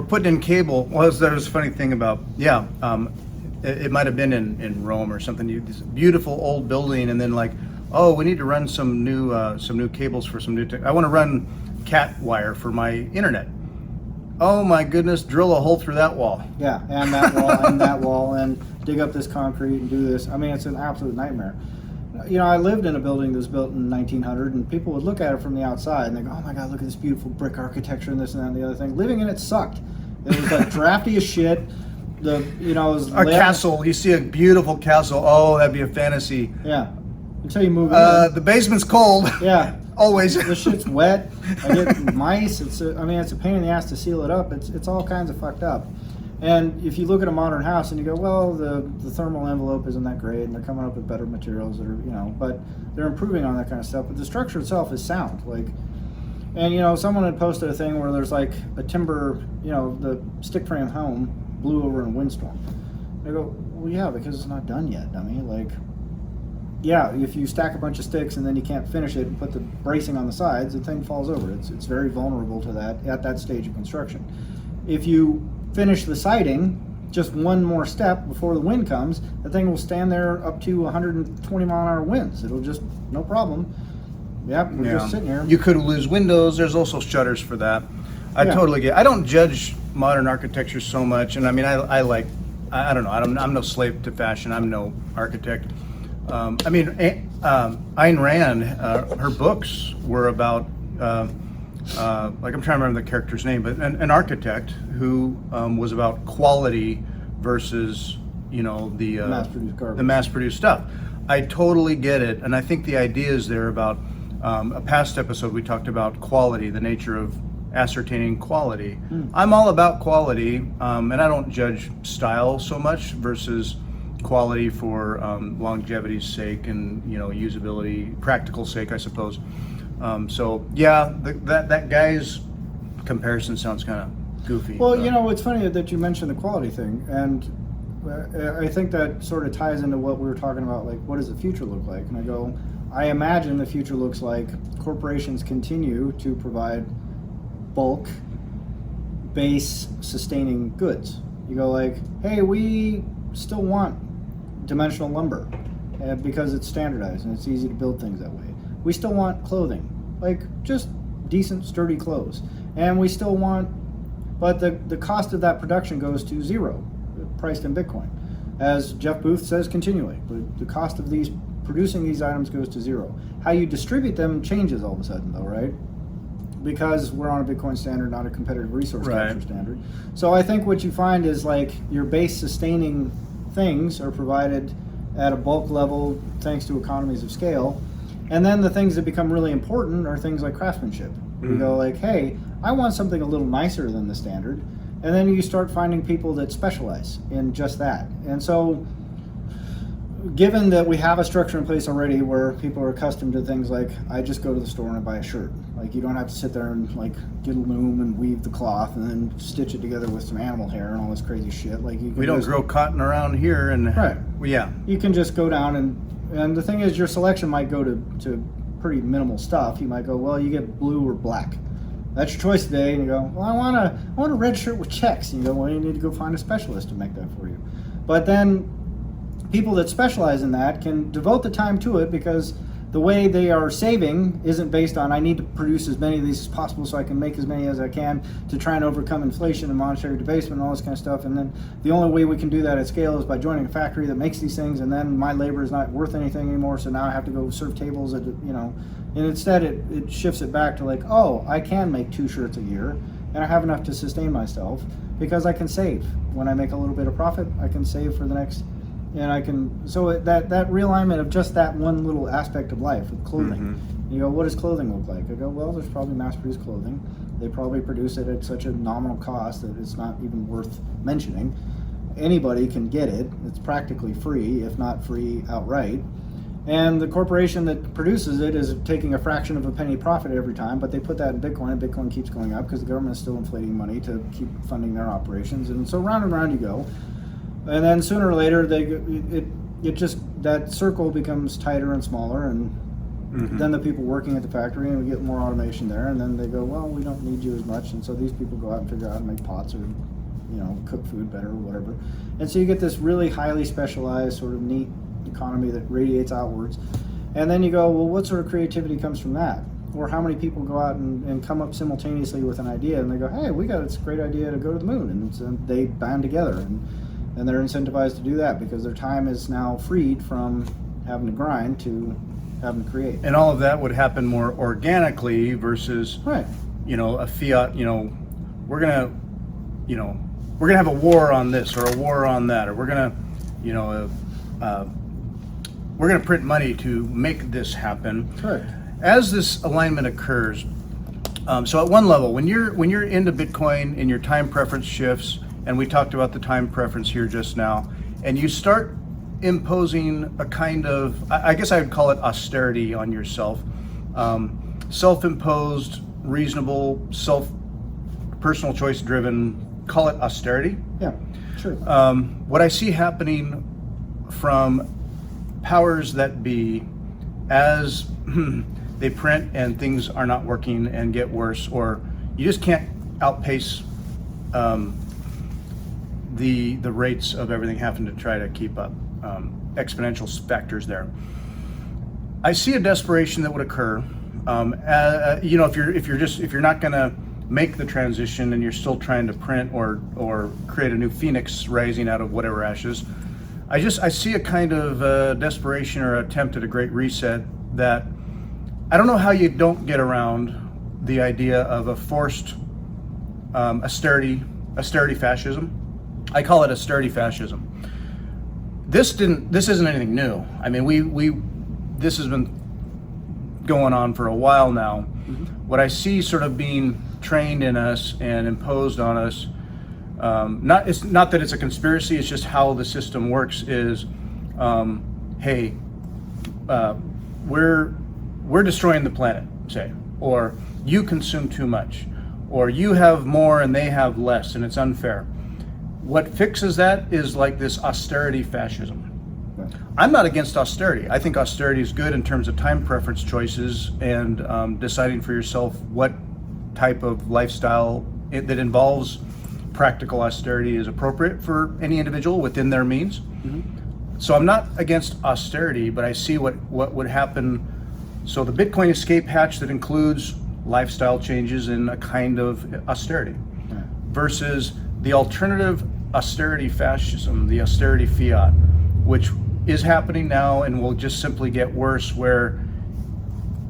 putting in cable. Well, there's a funny thing about, it might have been in Rome or something. This beautiful old building, and then we need to run some new cables for some new I want to run cat wire for my internet. Oh my goodness, drill a hole through that wall. Yeah, and that wall, and that wall, and dig up this concrete and do this. I mean, it's an absolute nightmare. I lived in a building that was built in 1900, and people would look at it from the outside, and they go, oh my God, look at this beautiful brick architecture and this and that and the other thing. Living in it sucked. It was drafty as shit. It was a castle. You see a beautiful castle. Oh, that'd be a fantasy. Yeah. Until you move in. The basement's cold. Yeah. Always. The shit's wet. I get mice. It's a pain in the ass to seal it up. It's all kinds of fucked up. And if you look at a modern house and you go, well, the thermal envelope isn't that great, and they're coming up with better materials that are, but they're improving on that kind of stuff. But the structure itself is sound. And someone had posted a thing where there's a timber, the stick frame home blew over in a windstorm. I go, well, yeah, because it's not done yet, dummy. yeah, if you stack a bunch of sticks and then you can't finish it and put the bracing on the sides, the thing falls over. It's very vulnerable to that at that stage of construction. If you finish the siding, just one more step before the wind comes, the thing will stand there up to 120 mile an hour winds. It'll just, no problem. Yep, we're just sitting here. You could lose windows. There's also shutters for that. I totally get it. I don't judge modern architecture so much, and I mean, I like, I don't know, I'm no slave to fashion. I'm no architect. I mean, Ayn Rand, her books were about, like I'm trying to remember the character's name, but an architect who was about quality versus, you know, the mass-produced stuff. I totally get it, and I think the idea is there about a past episode we talked about quality, the nature of ascertaining quality. I'm all about quality, and I don't judge style so much versus quality for longevity's sake and, you know, usability, practical sake, I suppose. So yeah, that guy's comparison sounds kind of goofy. Well, you know, it's funny that you mentioned the quality thing, and I think that sort of ties into what we were talking about, like, what does the future look like? And I go, I imagine the future looks like corporations continue to provide bulk, base, sustaining goods. You go like, hey, we still want dimensional lumber because it's standardized and it's easy to build things that way. We still want clothing, like just decent, sturdy clothes. And we still want, but the cost of that production goes to zero, priced in Bitcoin. As Jeff Booth says continually, the cost of producing these items goes to zero. How you distribute them changes all of a sudden though, right? Because we're on a Bitcoin standard, not a competitive resource capture standard. So I think what you find is like your base sustaining things are provided at a bulk level thanks to economies of scale. And then the things that become really important are things like craftsmanship. You go like, hey, I want something a little nicer than the standard. And then you start finding people that specialize in just that. And so given that we have a structure in place already where people are accustomed to things like, I just go to the store and I buy a shirt. Like, you don't have to sit there and like get a loom and weave the cloth and then stitch it together with some animal hair and all this crazy shit. Like, we don't grow cotton around here, and you can just go down and the thing is, your selection might go to pretty minimal stuff. You might go, well, you get blue or black. That's your choice today. And you go, well, I want a red shirt with checks. And you go, well, you need to go find a specialist to make that for you. But then people that specialize in that can devote the time to it because the way they are saving isn't based on, I need to produce as many of these as possible so I can make as many as I can to try and overcome inflation and monetary debasement and all this kind of stuff. And then the only way we can do that at scale is by joining a factory that makes these things, and then my labor is not worth anything anymore, so now I have to go serve tables at, you know, and instead it shifts it back to like, oh, I can make 2 shirts a year and I have enough to sustain myself because I can save. When I make a little bit of profit, I can save for the next. And I can, so that realignment of just that one little aspect of life, with clothing. You go, what does clothing look like? I go, well, there's probably mass-produced clothing. They probably produce it at such a nominal cost that it's not even worth mentioning. Anybody can get it. It's practically free, if not free outright. And the corporation that produces it is taking a fraction of a penny profit every time, but they put that in Bitcoin, and Bitcoin keeps going up because the government is still inflating money to keep funding their operations. And so round and round you go. And then sooner or later, it just, that circle becomes tighter and smaller, and then the people working at the factory, and we get more automation there, and then they go, well, we don't need you as much, and so these people go out and figure out how to make pots or, you know, cook food better or whatever. And so you get this really highly specialized sort of neat economy that radiates outwards. And then you go, well, what sort of creativity comes from that? Or how many people go out and come up simultaneously with an idea, and they go, hey, we got this great idea to go to the moon, and so they band together, and they're incentivized to do that because their time is now freed from having to grind to having to create. And all of that would happen more organically versus, you know, a fiat, you know, we're gonna have a war on this or a war on that, or we're gonna, you know, we're gonna print money to make this happen. Correct. As this alignment occurs, so at one level, when you're into Bitcoin and your time preference shifts, and we talked about the time preference here just now, and you start imposing a kind of, I guess I would call it austerity on yourself, self-imposed, reasonable, personal choice driven, call it austerity. Yeah, sure. What I see happening from powers that be, as they print and things are not working and get worse, or you just can't outpace the rates of everything having to try to keep up, exponential factors there. I see a desperation that would occur. You know, if you're not going to make the transition and you're still trying to print or create a new phoenix rising out of whatever ashes, I see a kind of desperation or attempt at a great reset that I don't know how you don't get around the idea of a forced austerity fascism. I call it austerity fascism. This isn't anything new. I mean, this has been going on for a while now. Mm-hmm. What I see sort of being trained in us and imposed on us, it's not that it's a conspiracy, it's just how the system works, is hey, we're destroying the planet, say, or you consume too much, or you have more and they have less and it's unfair. What fixes that is like this austerity fascism. I'm not against austerity. I think austerity is good in terms of time preference choices and deciding for yourself what type of lifestyle that involves practical austerity is appropriate for any individual within their means. Mm-hmm. So I'm not against austerity, but I see what would happen. So the Bitcoin escape hatch that includes lifestyle changes and a kind of austerity, versus the alternative austerity fascism, the austerity fiat, which is happening now and will just simply get worse, where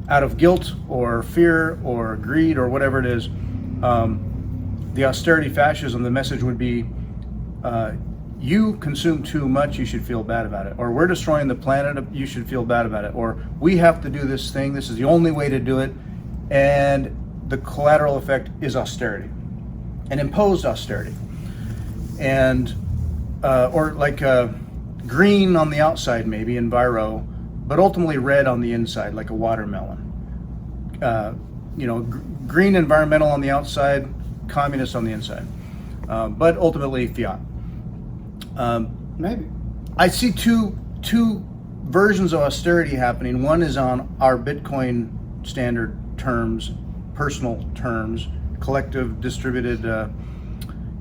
out of guilt or fear or greed or whatever it is, the austerity fascism, the message would be, you consume too much, you should feel bad about it. Or we're destroying the planet, you should feel bad about it. Or we have to do this thing, this is the only way to do it. And the collateral effect is austerity, an imposed austerity. And, or like green on the outside, maybe, enviro, but ultimately red on the inside, like a watermelon. You know, green environmental on the outside, communist on the inside, but ultimately fiat. Maybe. I see two versions of austerity happening. One is on our Bitcoin standard terms, personal terms, collective, distributed,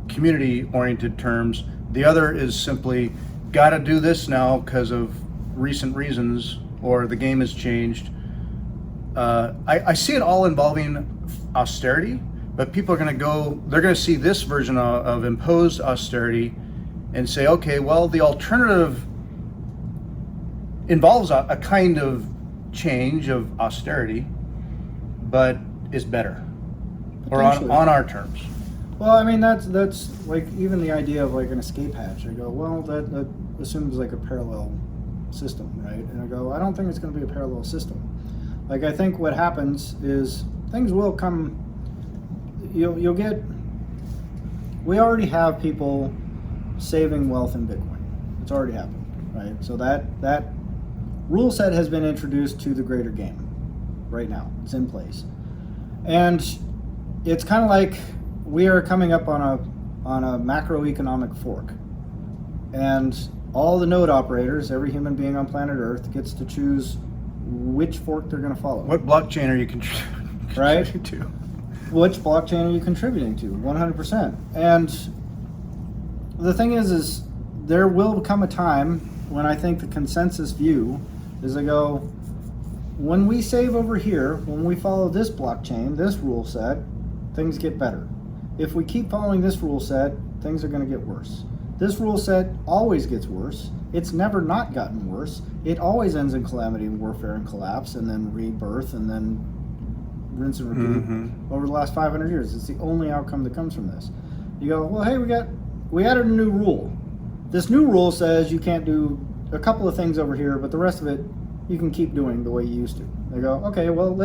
community-oriented terms. The other is simply, gotta do this now because of recent reasons, or the game has changed. I see it all involving austerity, but people are they're gonna see this version of imposed austerity and say, okay, well, the alternative involves a kind of change of austerity, but is better, or on our terms. Well, I mean, that's like even the idea of like an escape hatch. I go, well, that assumes like a parallel system, right? And I go, I don't think it's going to be a parallel system. Like, I think what happens is things will come. You'll get. We already have people saving wealth in Bitcoin. It's already happened, right? So that rule set has been introduced to the greater game right now. It's in place, and it's kind of like we are coming up on a macroeconomic fork, and all the node operators, every human being on planet Earth, gets to choose which fork they're going to follow. What blockchain are you contributing right? to? Which blockchain are you contributing to? 100%. And the thing is there will come a time when I think the consensus view is, I go, when we save over here, when we follow this blockchain, this rule set, things get better. If we keep following this rule set, things are going to get worse. This rule set always gets worse. It's never not gotten worse. It always ends in calamity and warfare and collapse and then rebirth and then rinse and repeat over the last 500 years. It's the only outcome that comes from this. You go, well, hey, we added a new rule. This new rule says you can't do a couple of things over here, but the rest of it you can keep doing the way you used to. They go, okay, well,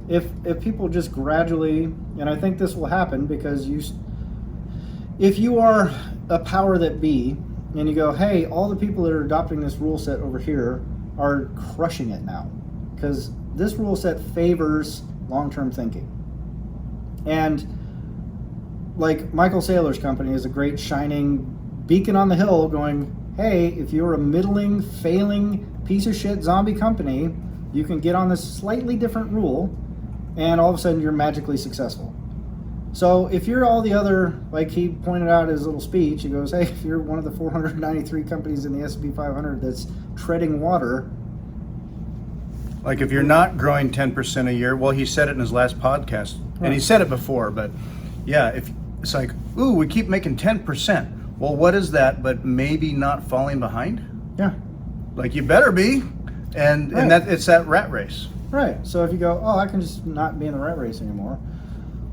if people just gradually, and I think this will happen because if you are a power that be, and you go, hey, all the people that are adopting this rule set over here are crushing it now, because this rule set favors long-term thinking. And like Michael Saylor's company is a great shining beacon on the hill going, hey, if you're a middling, failing piece of shit zombie company, you can get on this slightly different rule, and all of a sudden you're magically successful. So if you're all the other, like he pointed out in his little speech, he goes, hey, if you're one of the 493 companies in the S&P 500 that's treading water. Like if you're not growing 10% a year, well, he said it in his last podcast, and he said it before, but yeah, if it's like, ooh, we keep making 10%. Well, what is that but maybe not falling behind? Yeah. Like you better be, and that it's that rat race. Right. So if you go, oh, I can just not be in the rat race anymore.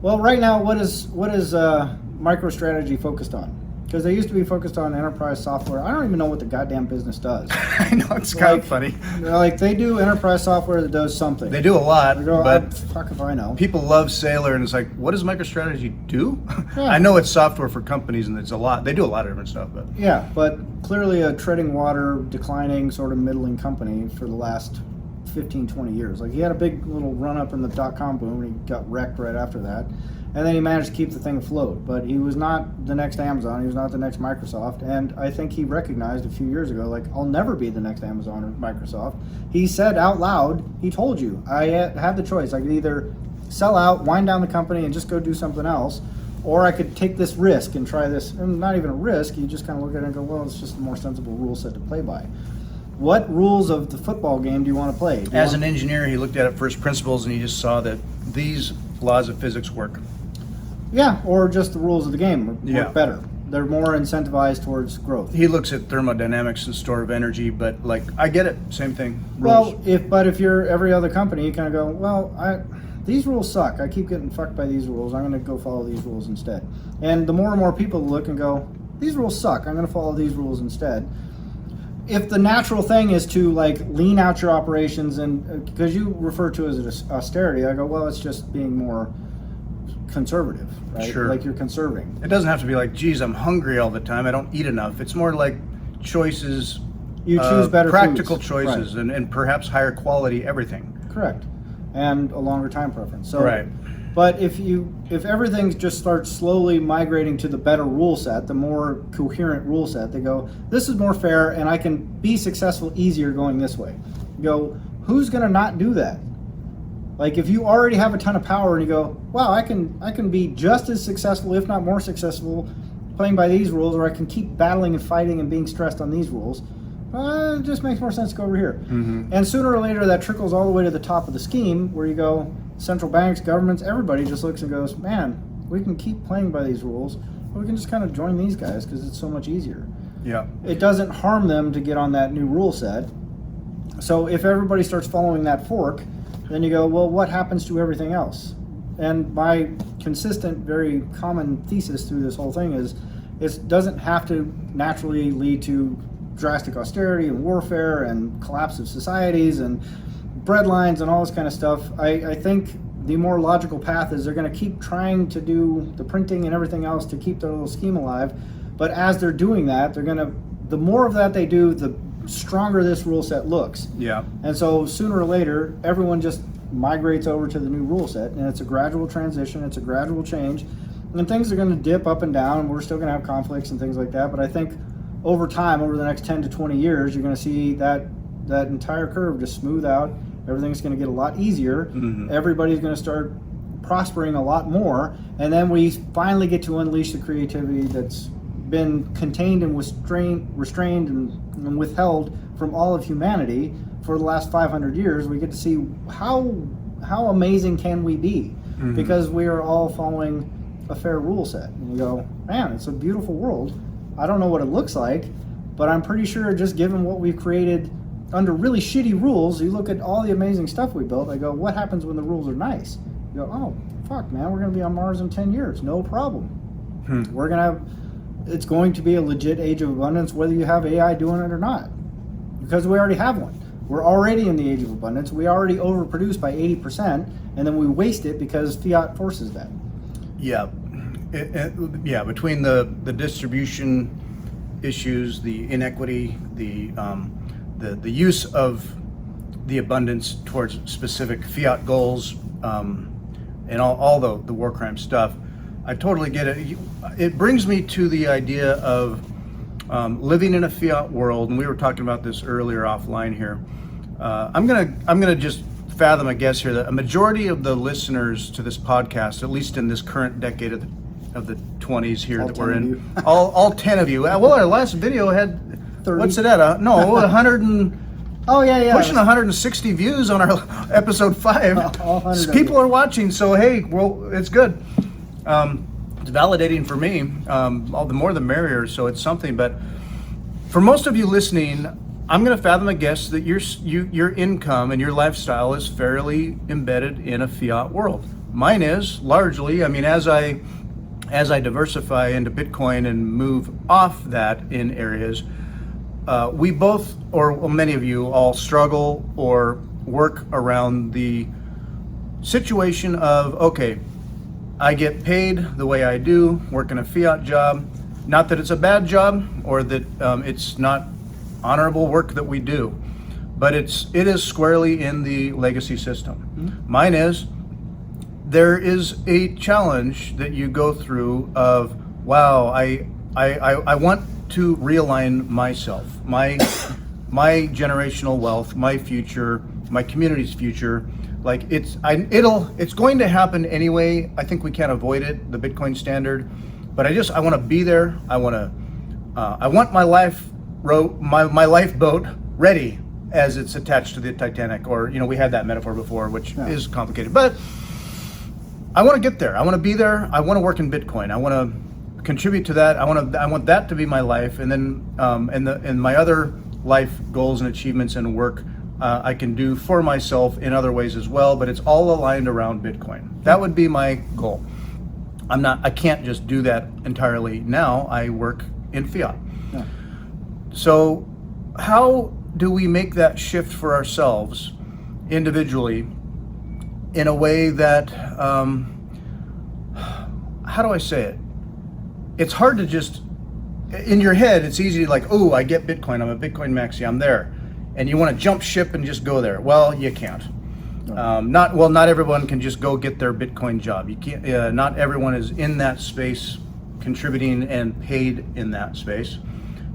Well, right now, what is MicroStrategy focused on? Because they used to be focused on enterprise software. I don't even know what the goddamn business does. I know, it's kind of funny. Like they do enterprise software that does something. They do a lot, but fuck if I know. People love Sailor, and it's like, what does MicroStrategy do? Yeah. I know it's software for companies, and it's a lot. They do a lot of different stuff, but yeah, but clearly a treading water, declining sort of middling company for the last 15, 20 years. Like he had a big little run up in the .com boom, and he got wrecked right after that. And then he managed to keep the thing afloat. But he was not the next Amazon. He was not the next Microsoft. And I think he recognized a few years ago, like, I'll never be the next Amazon or Microsoft. He said out loud, he told you, I had the choice. I could either sell out, wind down the company, and just go do something else, or I could take this risk and try this. And not even a risk. You just kind of look at it and go, well, it's just a more sensible rule set to play by. What rules of the football game do you want to play? As an engineer, he looked at it first principles, and he just saw that these laws of physics work. Yeah, or just the rules of the game work Yeah. better. They're more incentivized towards growth. He looks at thermodynamics and store of energy, but like, I get it, same thing. Rules. Well, if you're every other company, you kind of go, well, these rules suck. I keep getting fucked by these rules. I'm going to go follow these rules instead. And the more and more people look and go, these rules suck. I'm going to follow these rules instead. If the natural thing is to like lean out your operations, and because you refer to it as austerity, I go, well, it's just being more conservative, right? Sure. Like you're conserving. It doesn't have to be like, geez, I'm hungry all the time, I don't eat enough. It's more like choices. You choose better practical foods. choices, Right. and perhaps higher quality everything. Correct. And a longer time preference. So, Right. But if everything just starts slowly migrating to the better rule set, the more coherent rule set, they go, this is more fair and I can be successful easier going this way. You go, who's going to not do that? Like if you already have a ton of power and you go, wow, I can be just as successful, if not more successful, playing by these rules, or I can keep battling and fighting and being stressed on these rules. It just makes more sense to go over here. Mm-hmm. And sooner or later that trickles all the way to the top of the scheme where you go, central banks, governments, everybody just looks and goes, man, we can keep playing by these rules, or we can just kind of join these guys because it's so much easier. Yeah. It doesn't harm them to get on that new rule set. So if everybody starts following that fork, then you go, well, what happens to everything else? And my consistent, very common thesis through this whole thing is it doesn't have to naturally lead to drastic austerity and warfare and collapse of societies and breadlines and all this kind of stuff. I think the more logical path is they're going to keep trying to do the printing and everything else to keep their little scheme alive. But as they're doing that, the more of that they do, the stronger this rule set looks. Yeah. And so sooner or later, everyone just migrates over to the new rule set, and it's a gradual transition, it's a gradual change, and things are going to dip up and down, and we're still going to have conflicts and things like that. But I think over time, over the next 10 to 20 years, you're going to see that entire curve just smooth out. Everything's going to get a lot easier. Mm-hmm. Everybody's going to start prospering a lot more, and then we finally get to unleash the creativity that's been contained and restrained and withheld from all of humanity for the last 500 years. We get to see how amazing can we be, mm-hmm. because we are all following a fair rule set. And you go, man, it's a beautiful world. I don't know what it looks like, but I'm pretty sure just given what we've created under really shitty rules, you look at all the amazing stuff we built, I go, what happens when the rules are nice? You go, oh, fuck, man, we're going to be on Mars in 10 years. No problem. It's going to be a legit age of abundance, whether you have AI doing it or not, because we already have one. We're already in the age of abundance. We already overproduce by 80%, and then we waste it because fiat forces that. Yeah. Between the distribution issues, the inequity, the use of the abundance towards specific fiat goals, and all the war crime stuff, I totally get it. It brings me to the idea of living in a fiat world, and we were talking about this earlier offline here. I'm gonna just fathom a guess here that a majority of the listeners to this podcast, at least in this current decade of the 20s here All that 10 we're of in, you. all 10 of you. Well, our last video had 30. what's it at? No, 100 and Oh yeah. pushing 160 views on our episode 5. All 100 of People you. are watching, so hey, well, it's good. It's validating for me. All the more the merrier. So it's something. But for most of you listening, I'm going to fathom a guess that your income and your lifestyle is fairly embedded in a fiat world. Mine is largely. I mean, as I diversify into Bitcoin and move off that in areas, we both, or many of you, all struggle or work around the situation of, okay, I get paid the way I do, work in a fiat job. Not that it's a bad job or that it's not honorable work that we do, but it is squarely in the legacy system. Mm-hmm. Mine is, there is a challenge that you go through of, wow, I want to realign myself, my generational wealth, my future, my community's future. Like it's going to happen anyway. I think we can't avoid it, the Bitcoin standard, but I want to be there. I want my my lifeboat ready as it's attached to the Titanic, or we had that metaphor before, which is complicated, but I want to get there. I want to be there. I want to work in Bitcoin. I want to contribute to that. I want that to be my life, and then and my other life goals and achievements and work I can do for myself in other ways as well. But it's all aligned around Bitcoin. That would be my goal. I can't just do that entirely now. I work in fiat. Yeah. So how do we make that shift for ourselves individually in a way that, how do I say it? It's hard to just, in your head, it's easy to like, oh, I get Bitcoin, I'm a Bitcoin maxi, I'm there. And you want to jump ship and just go there. Well, you can't. Not everyone can just go get their Bitcoin job. You can't. Not everyone is in that space, contributing and paid in that space.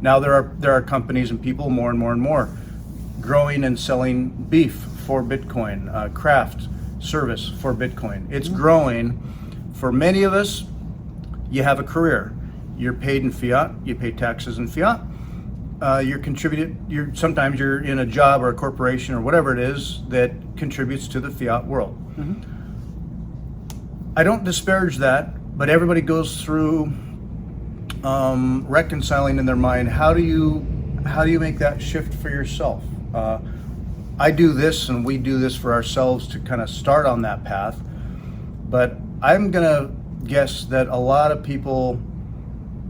Now there are companies and people more and more growing and selling beef for Bitcoin, craft service for Bitcoin. It's growing. For many of us, you have a career. You're paid in fiat. You pay taxes in fiat. Sometimes you're in a job or a corporation or whatever it is that contributes to the fiat world. Mm-hmm. I don't disparage that, but everybody goes through reconciling in their mind. How do you make that shift for yourself? I do this, and we do this for ourselves to kind of start on that path. But I'm gonna guess that a lot of people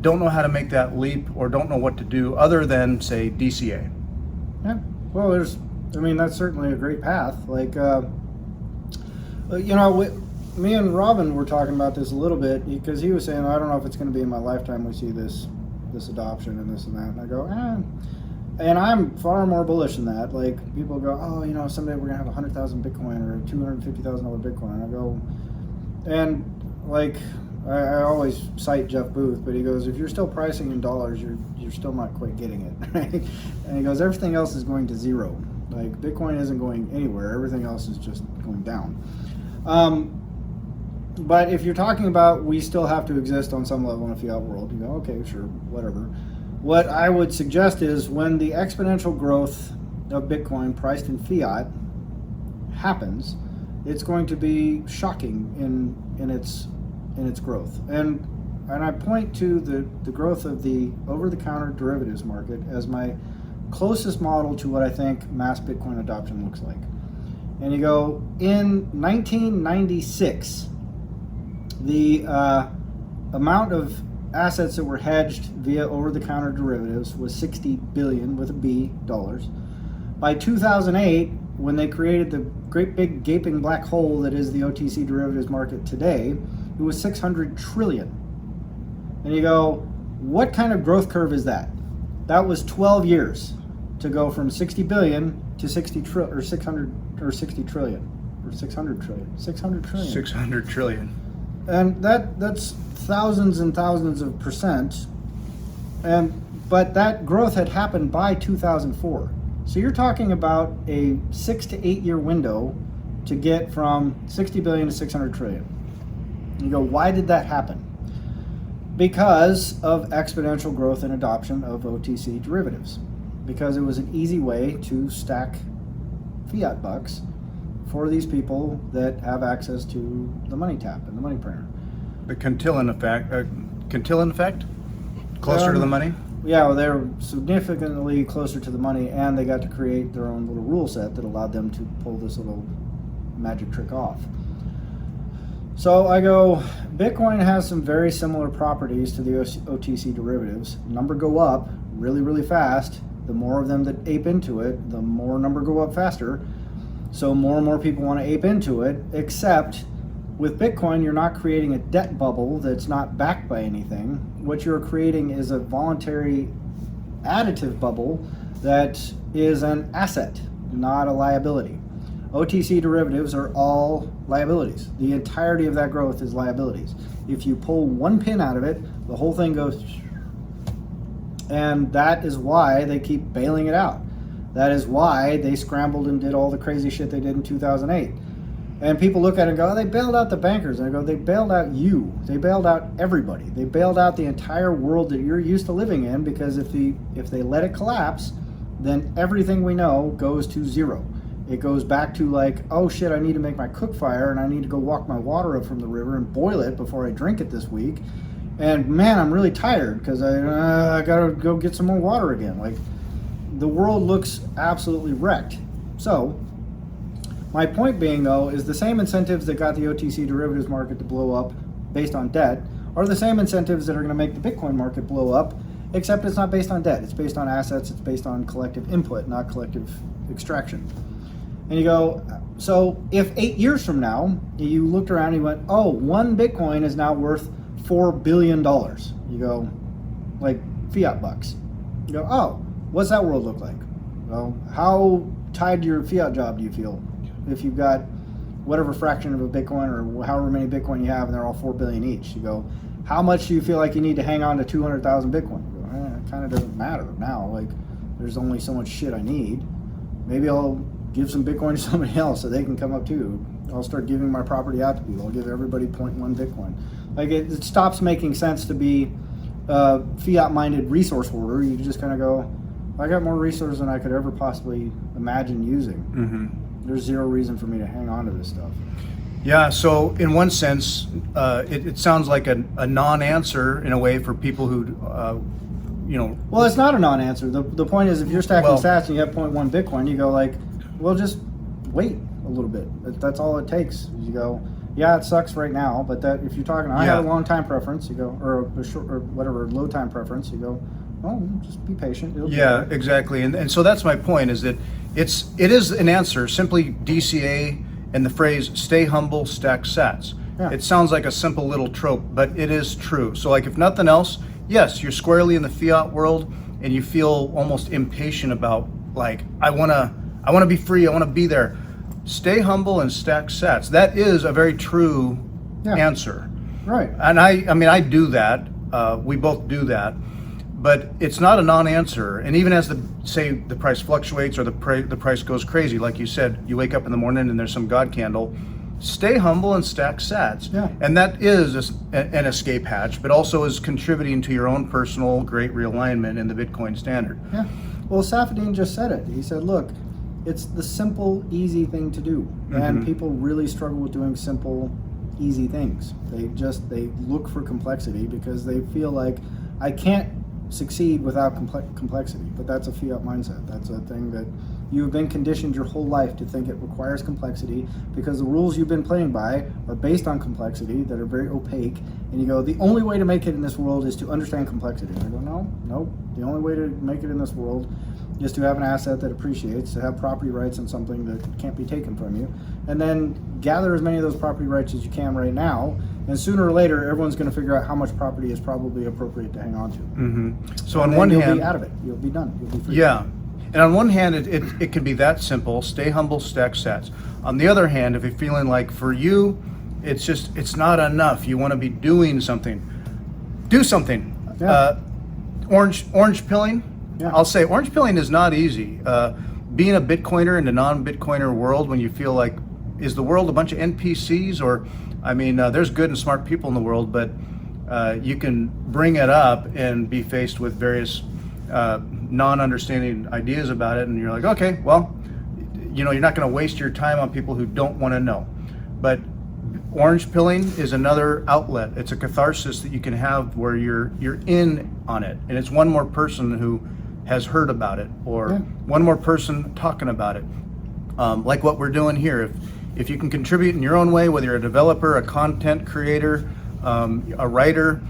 don't know how to make that leap or don't know what to do other than say DCA. Yeah, well, that's certainly a great path. Like, me and Robin were talking about this a little bit because he was saying, I don't know if it's going to be in my lifetime we see this adoption and this and that. And I go, and I'm far more bullish than that. Like, people go, oh, someday we're going to have 100,000 Bitcoin or $250,000 Bitcoin. And I go, and like, I always cite Jeff Booth, but he goes, if you're still pricing in dollars, you're still not quite getting it, right? And he goes, everything else is going to zero. Like, Bitcoin isn't going anywhere. Everything else is just going down. But if you're talking about we still have to exist on some level in a fiat world, you go, okay, sure, whatever. What I would suggest is when the exponential growth of Bitcoin priced in fiat happens, it's going to be shocking in its growth. And I point to the growth of the over-the-counter derivatives market as my closest model to what I think mass Bitcoin adoption looks like. And you go, in 1996, the amount of assets that were hedged via over-the-counter derivatives was 60 billion with a B dollars. By 2008, when they created the great big gaping black hole that is the OTC derivatives market today, it was 600 trillion. And you go, what kind of growth curve is that? That was 12 years to go from 60 billion to 60 trillion, or 600 trillion. And that's thousands and thousands of percent. And But that growth had happened by 2004. So you're talking about a 6 to 8 year window to get from 60 billion to 600 trillion. You go, why did that happen? Because of exponential growth and adoption of OTC derivatives. Because it was an easy way to stack fiat bucks for these people that have access to the money tap and the money printer. The Cantillon effect? Closer to the money? Yeah, well, they're significantly closer to the money, and they got to create their own little rule set that allowed them to pull this little magic trick off. So I go, Bitcoin has some very similar properties to the OTC derivatives. Number go up really, really fast. The more of them that ape into it, the more number go up faster. So more and more people want to ape into it, except with Bitcoin, you're not creating a debt bubble that's not backed by anything. What you're creating is a voluntary additive bubble that is an asset, not a liability. OTC derivatives are all liabilities. The entirety of that growth is liabilities. If you pull one pin out of it, the whole thing goes. And that is why they keep bailing it out. That is why they scrambled and did all the crazy shit they did in 2008. And people look at it and go, oh, they bailed out the bankers. And I go, they bailed out you. They bailed out everybody. They bailed out the entire world that you're used to living in, because if they let it collapse, then everything we know goes to zero. It goes back to like, oh shit, I need to make my cook fire and I need to go walk my water up from the river and boil it before I drink it this week. And man, I'm really tired because I gotta go get some more water again. Like, the world looks absolutely wrecked. So my point being, though, is the same incentives that got the OTC derivatives market to blow up based on debt are the same incentives that are going to make the Bitcoin market blow up, except it's not based on debt. It's based on assets. It's based on collective input, not collective extraction. And you go, so if 8 years from now, you looked around and you went, oh, one Bitcoin is now worth $4 billion. You go, like fiat bucks. You go, oh, what's that world look like? Well, how tied to your fiat job do you feel? If you've got whatever fraction of a Bitcoin or however many Bitcoin you have and they're all 4 billion each, you go, how much do you feel like you need to hang on to 200,000 Bitcoin? You go, it kind of doesn't matter now. Like, there's only so much shit I need. Maybe I'll give some Bitcoin to somebody else so they can come up too. I'll start giving my property out to people. I'll give everybody 0.1 Bitcoin. Like, it stops making sense to be a fiat-minded resource hoarder. You just kind of go, I got more resources than I could ever possibly imagine using. Mm-hmm. There's zero reason for me to hang on to this stuff. Yeah, so in one sense, it sounds like a non-answer in a way for people who, Well, it's not a non-answer. The point is, if you're stacking sats and you have 0.1 Bitcoin, you go like, well, just wait a little bit. That's all it takes. You go, yeah, it sucks right now, but that if you're talking, I have a long time preference, you go, or a short, or whatever, low time preference, you go, oh, just be patient. Yeah, exactly. And so that's my point, is that it is an answer, simply DCA and the phrase, stay humble, stack sats. Yeah. It sounds like a simple little trope, but it is true. So like, if nothing else, yes, you're squarely in the fiat world and you feel almost impatient about, like, I want to be free, I want to be there. Stay humble and stack sats. That is a very true answer. Right. And I do that. We both do that. But it's not a non-answer. And even as the price fluctuates or the price goes crazy, like you said, you wake up in the morning and there's some God candle, stay humble and stack sats. Yeah. And that is an escape hatch, but also is contributing to your own personal great realignment in the Bitcoin standard. Yeah. Well, Safadine just said it. He said, look, it's the simple, easy thing to do. Mm-hmm. And people really struggle with doing simple, easy things. They look for complexity because they feel like, I can't succeed without complexity, but that's a fiat mindset. That's a thing that you've been conditioned your whole life to think it requires complexity because the rules you've been playing by are based on complexity that are very opaque, and you go, the only way to make it in this world is to understand complexity. And I go, no, the only way to make it in this world is to have an asset that appreciates, to have property rights on something that can't be taken from you, and then gather as many of those property rights as you can right now, and sooner or later everyone's going to figure out how much property is probably appropriate to hang on to. Mm-hmm. So and on one you'll hand, be out of it. You'll be done. You'll be free. Yeah. And on one hand, it can be that simple, stay humble, stack sats. On the other hand, if you're feeling like for you, it's not enough, you want to be doing something, do something. Yeah. Orange pilling. Yeah. I'll say orange pilling is not easy. Being a Bitcoiner in a non-Bitcoiner world, when you feel like, is the world a bunch of NPCs? Or, I mean, there's good and smart people in the world, but you can bring it up and be faced with various non-understanding ideas about it, and you're like, okay, well, you know, you're not going to waste your time on people who don't want to know. But orange pilling is another outlet. It's a catharsis that you can have where you're in on it, and it's one more person who has heard about it, or one more person talking about it. Like what we're doing here. If you can contribute in your own way, whether you're a developer, a content creator, a writer,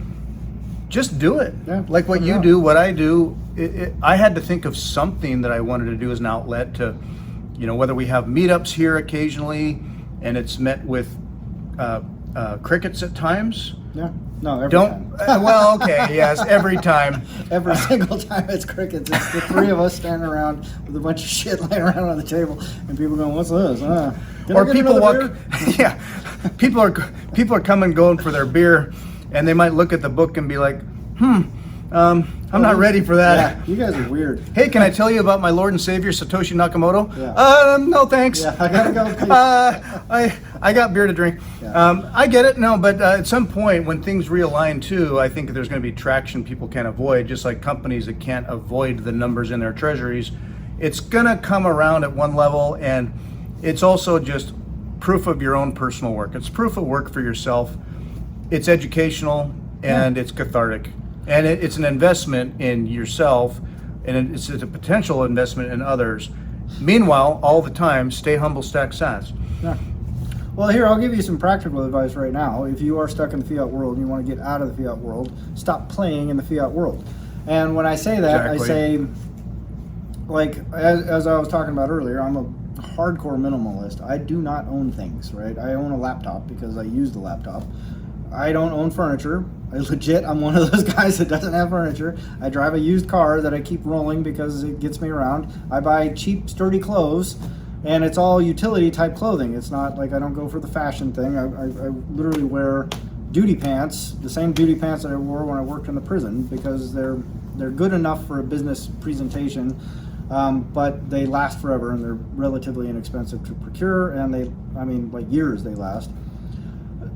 just do it. Yeah, like what you do, what I do. I had to think of something that I wanted to do as an outlet to, you know, whether we have meetups here occasionally, and it's met with crickets at times. Yeah. No, every Don't. time. Well, okay, yes, every time. Every single time it's crickets. It's the three of us standing around with a bunch of shit laying around on the table, and people going, "What's this?" Or people walk. Yeah, people are coming going for their beer, and they might look at the book and be like, I'm not ready for that. Yeah, you guys are weird. Hey, can I tell you about my Lord and Savior Satoshi Nakamoto? Yeah. No thanks. Yeah, I gotta go. I got beer to drink. Yeah. I get it. No, but at some point when things realign too, I think there's going to be traction people can't avoid, just like companies that can't avoid the numbers in their treasuries. It's going to come around at one level, and it's also just proof of your own personal work. It's proof of work for yourself. It's educational, and it's cathartic. And it's an investment in yourself, and it's a potential investment in others. Meanwhile, all the time, stay humble, stack sats. Yeah. Well, here, I'll give you some practical advice right now. If you are stuck in the fiat world and you want to get out of the fiat world, stop playing in the fiat world. And when I say that, Exactly. I say, like, as I was talking about earlier, I'm a hardcore minimalist. I do not own things, right? I own a laptop because I use the laptop. I don't own furniture. I'm one of those guys that doesn't have furniture. I drive a used car that I keep rolling because it gets me around. I buy cheap, sturdy clothes, and it's all utility type clothing. It's not like I don't go for the fashion thing. I literally wear duty pants, the same duty pants that I wore when I worked in the prison, because they're good enough for a business presentation, but they last forever, and they're relatively inexpensive to procure, and like years they last.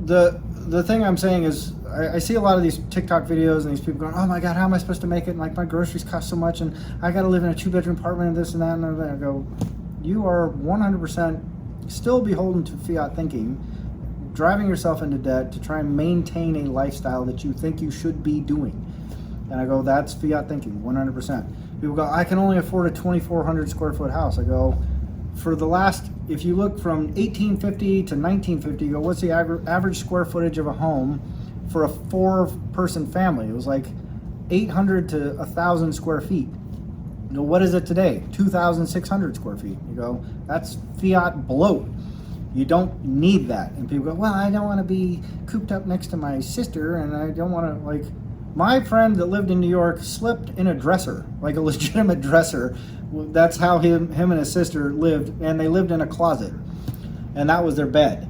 The thing I'm saying is, I see a lot of these TikTok videos and these people going, oh my God, how am I supposed to make it? And like, my groceries cost so much, and I got to live in a 2-bedroom apartment and this and that. And I go, you are 100% still beholden to fiat thinking, driving yourself into debt to try and maintain a lifestyle that you think you should be doing. And I go, that's fiat thinking, 100%. People go, I can only afford a 2,400 square foot house. I go, for the last, if you look from 1850 to 1950, you go, what's the average square footage of a home for a 4-person family? It was like 800 to 1,000 square feet. You go, what is it today? 2,600 square feet. You go, that's fiat bloat. You don't need that. And people go, well, I don't want to be cooped up next to my sister, and I don't want to, like, my friend that lived in New York slept in a dresser, like a legitimate dresser. That's how him and his sister lived, and they lived in a closet, and that was their bed.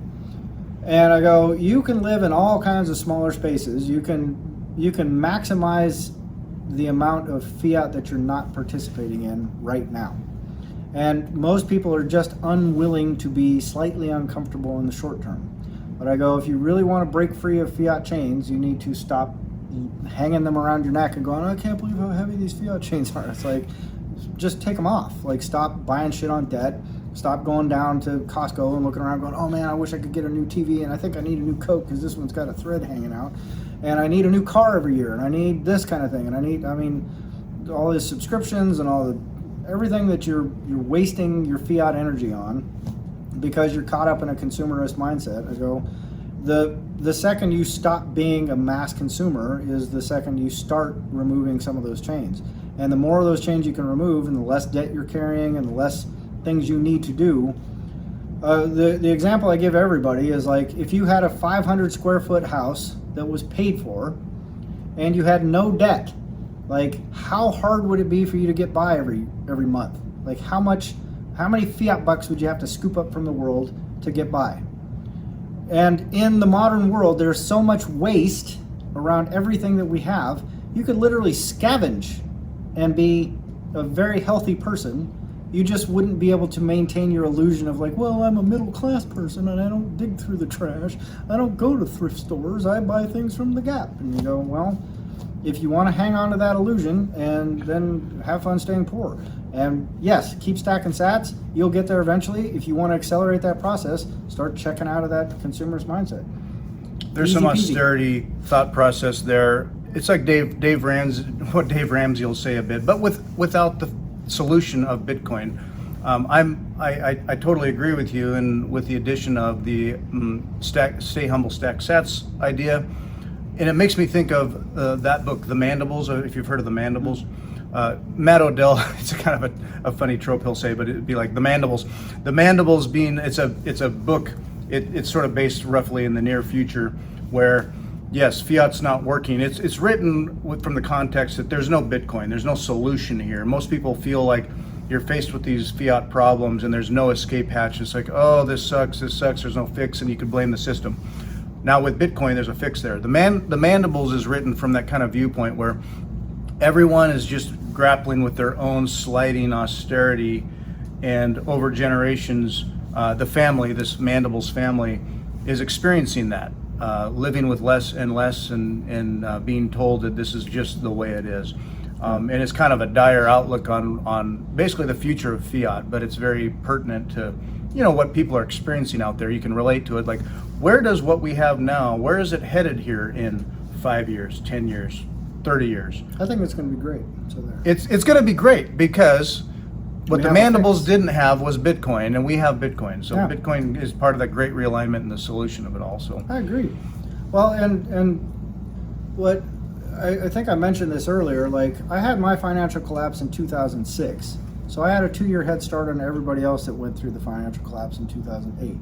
And I go, you can live in all kinds of smaller spaces. You can maximize the amount of fiat that you're not participating in right now. And most people are just unwilling to be slightly uncomfortable in the short term. But I go, if you really want to break free of fiat chains, you need to stop hanging them around your neck and going, I can't believe how heavy these fiat chains are. It's like, just take them off. Like, stop buying shit on debt. Stop going down to Costco and looking around going, oh man, I wish I could get a new TV, and I think I need a new Coke because this one's got a thread hanging out, and I need a new car every year, and I need this kind of thing, and I mean, all these subscriptions and everything that you're wasting your fiat energy on because you're caught up in a consumerist mindset. I go, the second you stop being a mass consumer is the second you start removing some of those chains. And the more of those chains you can remove, and the less debt you're carrying, and the less things you need to do. The example I give everybody is, like, if you had a 500 square foot house that was paid for, and you had no debt, like, how hard would it be for you to get by every month? Like, how many fiat bucks would you have to scoop up from the world to get by? And in the modern world, there's so much waste around everything that we have. You could literally scavenge and be a very healthy person. You just wouldn't be able to maintain your illusion of like, well, I'm a middle class person and I don't dig through the trash. I don't go to thrift stores. I buy things from the Gap. And you go, well, if you want to hang on to that illusion, and then have fun staying poor. And yes, keep stacking sats. You'll get there eventually. If you want to accelerate that process, start checking out of that consumerist mindset. There's Easy some peasy. austerity thought process there. It's like Dave Ramsey will say a bit, but without the solution of Bitcoin. I totally agree with you, and with the addition of the stay humble, stack sats idea, and it makes me think of that book, The Mandibles. If you've heard of The Mandibles, Matt Odell. It's a kind of a funny trope he'll say, but it'd be like The Mandibles. The Mandibles being it's a book. It's sort of based roughly in the near future, where yes, fiat's not working. It's written from the context that there's no Bitcoin, there's no solution here. Most people feel like you're faced with these fiat problems and there's no escape hatch. It's like, oh, this sucks, there's no fix, and you could blame the system. Now with Bitcoin, there's a fix there. The Mandibles is written from that kind of viewpoint where everyone is just grappling with their own sliding austerity, and over generations, the family, this Mandibles family, is experiencing that. Living with less and less, and being told that this is just the way it is. And it's kind of a dire outlook on basically the future of fiat, but it's very pertinent to what people are experiencing out there. You can relate to it. Like, where does what we have now, where is it headed here in 5 years, 10 years, 30 years? I think it's going to be great. So there. It's going to be great, because what the have a Mandibles fix. didn't have was Bitcoin, and we have Bitcoin. So Yeah. Bitcoin is part of that great realignment and the solution of it all. So I agree. Well, and what I think I mentioned this earlier, like I had my financial collapse in 2006. So I had a 2-year head start on everybody else that went through the financial collapse in 2008.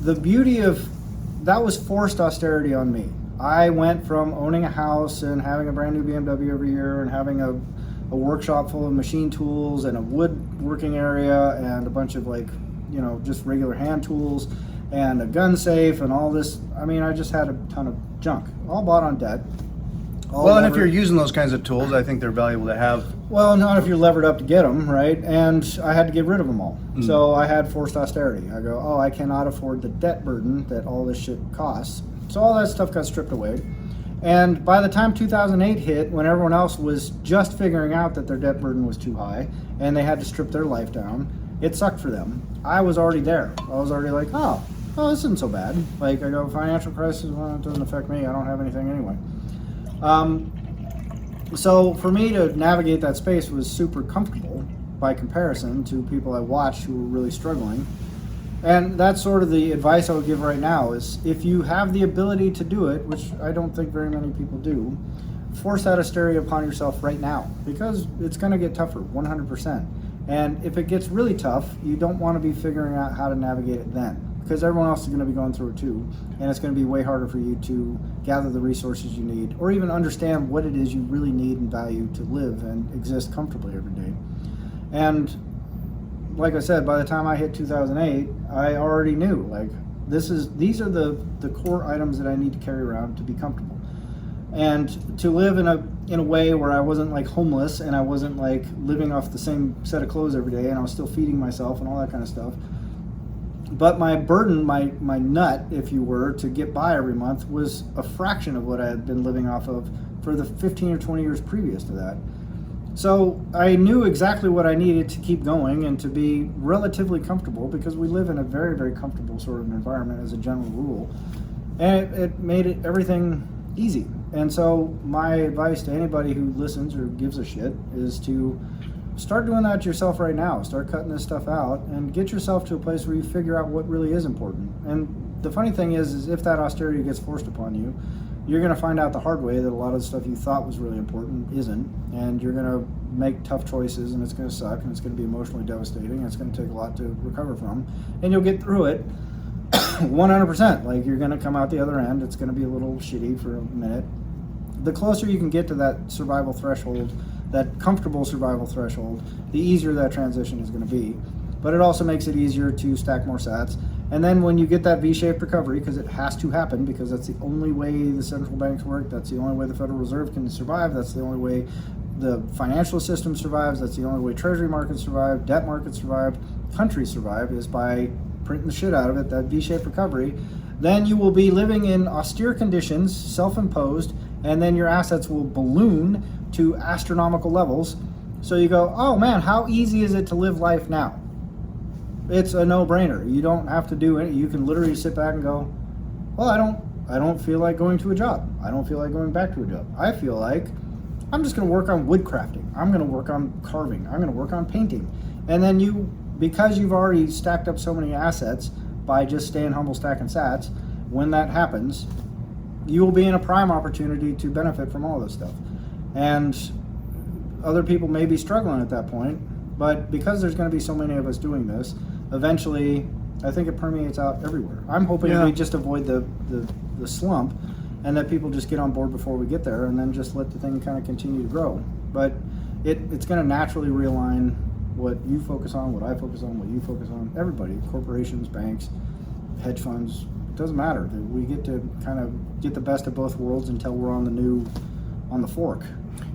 The beauty of that was forced austerity on me. I went from owning a house and having a brand new BMW every year and having a workshop full of machine tools and a woodworking area and a bunch of just regular hand tools and a gun safe and all this. I mean, I just had a ton of junk, all bought on debt. and if you're using those kinds of tools, I think they're valuable to have. Well, not if you're levered up to get them, right? And I had to get rid of them all. So I had forced austerity. I go, oh, I cannot afford the debt burden that all this shit costs. So all that stuff got stripped away. And by the time 2008 hit, when everyone else was just figuring out that their debt burden was too high and they had to strip their life down, it sucked for them. I was already there. I was already like, oh, this isn't so bad. Like, I go, financial crisis, well, it doesn't affect me. I don't have anything anyway. So for me to navigate that space was super comfortable by comparison to people I watched who were really struggling. And that's sort of the advice I would give right now is if you have the ability to do it, which I don't think very many people do, force that austerity upon yourself right now, because it's going to get tougher, 100%. And if it gets really tough, you don't want to be figuring out how to navigate it then, because everyone else is going to be going through it too, and it's going to be way harder for you to gather the resources you need, or even understand what it is you really need and value to live and exist comfortably every day. And like I said, by the time I hit 2008, I already knew, like, these are the core items that I need to carry around to be comfortable. And to live in a way where I wasn't like homeless and I wasn't like living off the same set of clothes every day and I was still feeding myself and all that kind of stuff. But my burden, my nut, if you were, to get by every month was a fraction of what I had been living off of for the 15 or 20 years previous to that. So I knew exactly what I needed to keep going and to be relatively comfortable, because we live in a very, very comfortable sort of environment as a general rule. And it made everything easy. And so my advice to anybody who listens or gives a shit is to start doing that yourself right now. Start cutting this stuff out and get yourself to a place where you figure out what really is important. And the funny thing is if that austerity gets forced upon you, you're going to find out the hard way that a lot of the stuff you thought was really important isn't, and you're going to make tough choices, and it's going to suck, and it's going to be emotionally devastating, and it's going to take a lot to recover from, and you'll get through it 100%. Like, you're going to come out the other end. It's going to be a little shitty for a minute. The closer you can get to that survival threshold, that comfortable survival threshold, the easier that transition is going to be. But it also makes it easier to stack more sats And then when you get that V-shaped recovery, because it has to happen, because that's the only way the central banks work, that's the only way the Federal Reserve can survive, that's the only way the financial system survives, that's the only way treasury markets survive, debt markets survive, countries survive, is by printing the shit out of it, that V-shaped recovery. Then you will be living in austere conditions, self-imposed, and then your assets will balloon to astronomical levels. So you go, oh man, how easy is it to live life now? It's a no-brainer. You don't have to do it. You can literally sit back and go, well, I don't feel like going to a job. I don't feel like going back to a job. I feel like I'm just going to work on wood crafting. I'm going to work on carving. I'm going to work on painting. And then because you've already stacked up so many assets by just staying humble, stacking sats, when that happens, you will be in a prime opportunity to benefit from all this stuff. And other people may be struggling at that point, but because there's going to be so many of us doing this, eventually I think it permeates out everywhere. I'm hoping we just avoid the slump, and that people just get on board before we get there, and then just let the thing kind of continue to grow. But it's going to naturally realign what you focus on, what I focus on, what you focus on, everybody, corporations, banks, hedge funds, it doesn't matter. We get to kind of get the best of both worlds until we're on the fork.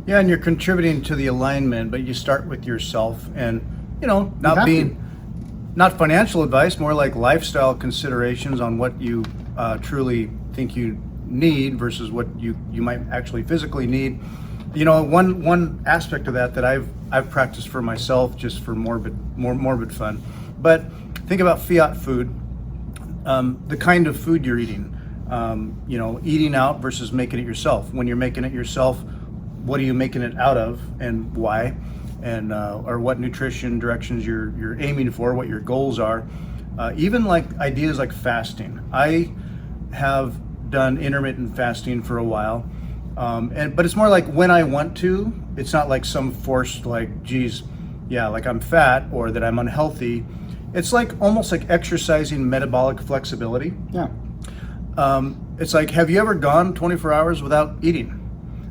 Yeah, and you're contributing to the alignment, but you start with yourself, and not financial advice, more like lifestyle considerations on what you truly think you need versus what you might actually physically need. One aspect of that I've practiced for myself, just for more morbid fun. But think about fiat food, the kind of food you're eating. Eating out versus making it yourself. When you're making it yourself, what are you making it out of, and why, and or what nutrition directions you're aiming for, what your goals are. Even like ideas like fasting. I have done intermittent fasting for a while, but it's more like when I want to. It's not like some forced, like, geez, yeah, like I'm fat or that I'm unhealthy. It's like almost like exercising metabolic flexibility. Yeah. It's like, have you ever gone 24 hours without eating?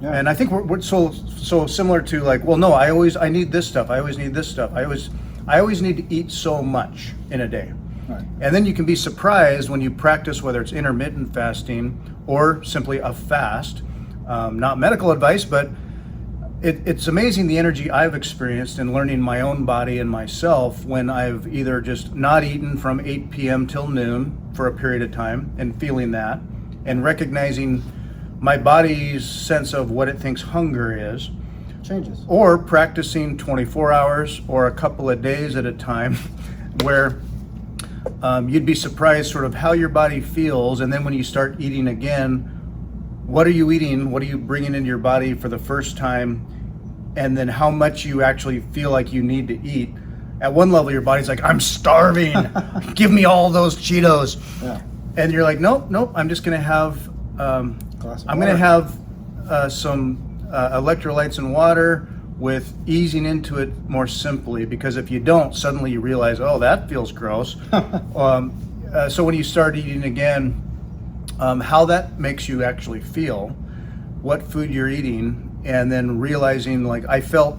Yeah. And I think we're so similar to, like, well, no, I need this stuff. I always need this stuff. I always need to eat so much in a day. Right. And then you can be surprised when you practice, whether it's intermittent fasting or simply a fast. Not medical advice, but it's amazing the energy I've experienced in learning my own body and myself when I've either just not eaten from 8 p.m. till noon for a period of time and feeling that and recognizing my body's sense of what it thinks hunger is. Changes. Or practicing 24 hours or a couple of days at a time where you'd be surprised sort of how your body feels. And then when you start eating again, what are you eating? What are you bringing into your body for the first time? And then how much you actually feel like you need to eat. At one level, your body's like, I'm starving. Give me all those Cheetos. Yeah. And you're like, nope, I'm just going to have some electrolytes and water with easing into it more simply, because if you don't, suddenly you realize, oh, that feels gross. So when you start eating again, how that makes you actually feel, what food you're eating, and then realizing, like, I felt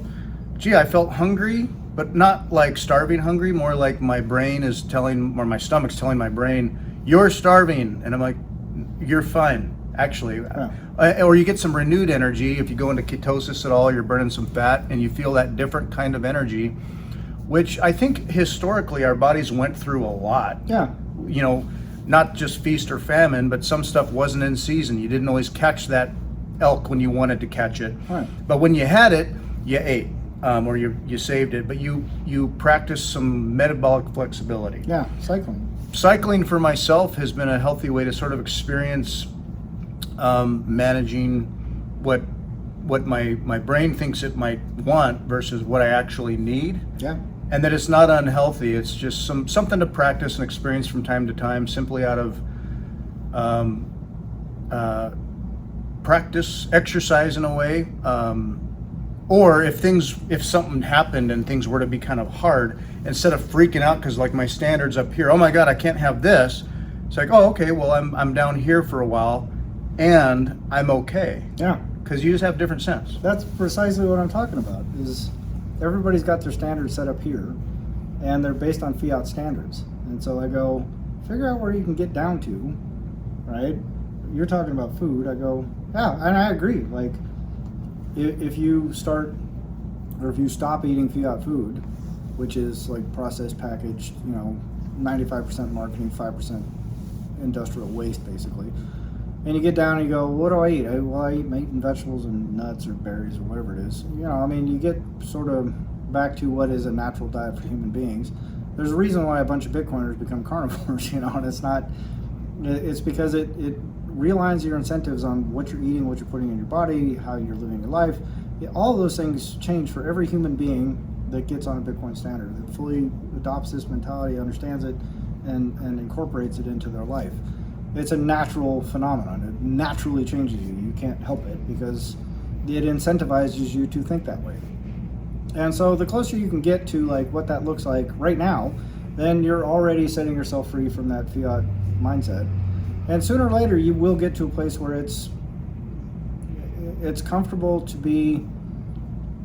hungry, but not like starving hungry, more like my brain is telling, or my stomach's telling my brain, you're starving. And I'm like, you're fine, actually. Yeah. Or you get some renewed energy. If you go into ketosis at all, you're burning some fat and you feel that different kind of energy, which I think historically our bodies went through a lot. Yeah. Not just feast or famine, but some stuff wasn't in season. You didn't always catch that elk when you wanted to catch it. Right. But when you had it, you ate, or you saved it, but you practiced some metabolic flexibility. Yeah, Cycling for myself has been a healthy way to sort of experience managing what my brain thinks it might want versus what I actually need. Yeah. And that it's not unhealthy. It's just something to practice and experience from time to time, simply out of practice, exercise in a way. Or if something happened and things were to be kind of hard, instead of freaking out because, like, my standards up here, oh my God, I can't have this. It's like, oh, okay, well, I'm down here for a while and I'm okay. Yeah. Because you just have different sense. That's precisely what I'm talking about, is everybody's got their standards set up here and they're based on fiat standards. And so I go, figure out where you can get down to, right? You're talking about food. I go, yeah, and I agree. Like, if you start, or if you stop eating fiat food, which is like processed, packaged, 95% marketing, 5% industrial waste, basically. And you get down and you go, what do I eat? I eat meat and vegetables and nuts or berries or whatever it is. You get sort of back to what is a natural diet for human beings. There's a reason why a bunch of Bitcoiners become carnivores, and it's because it realigns your incentives on what you're eating, what you're putting in your body, how you're living your life. All of those things change for every human being that gets on a Bitcoin standard, that fully adopts this mentality, understands it, and incorporates it into their life. It's a natural phenomenon. It naturally changes you. You can't help it because it incentivizes you to think that way. And so the closer you can get to like what that looks like right now, then you're already setting yourself free from that fiat mindset. And sooner or later, you will get to a place where it's comfortable to be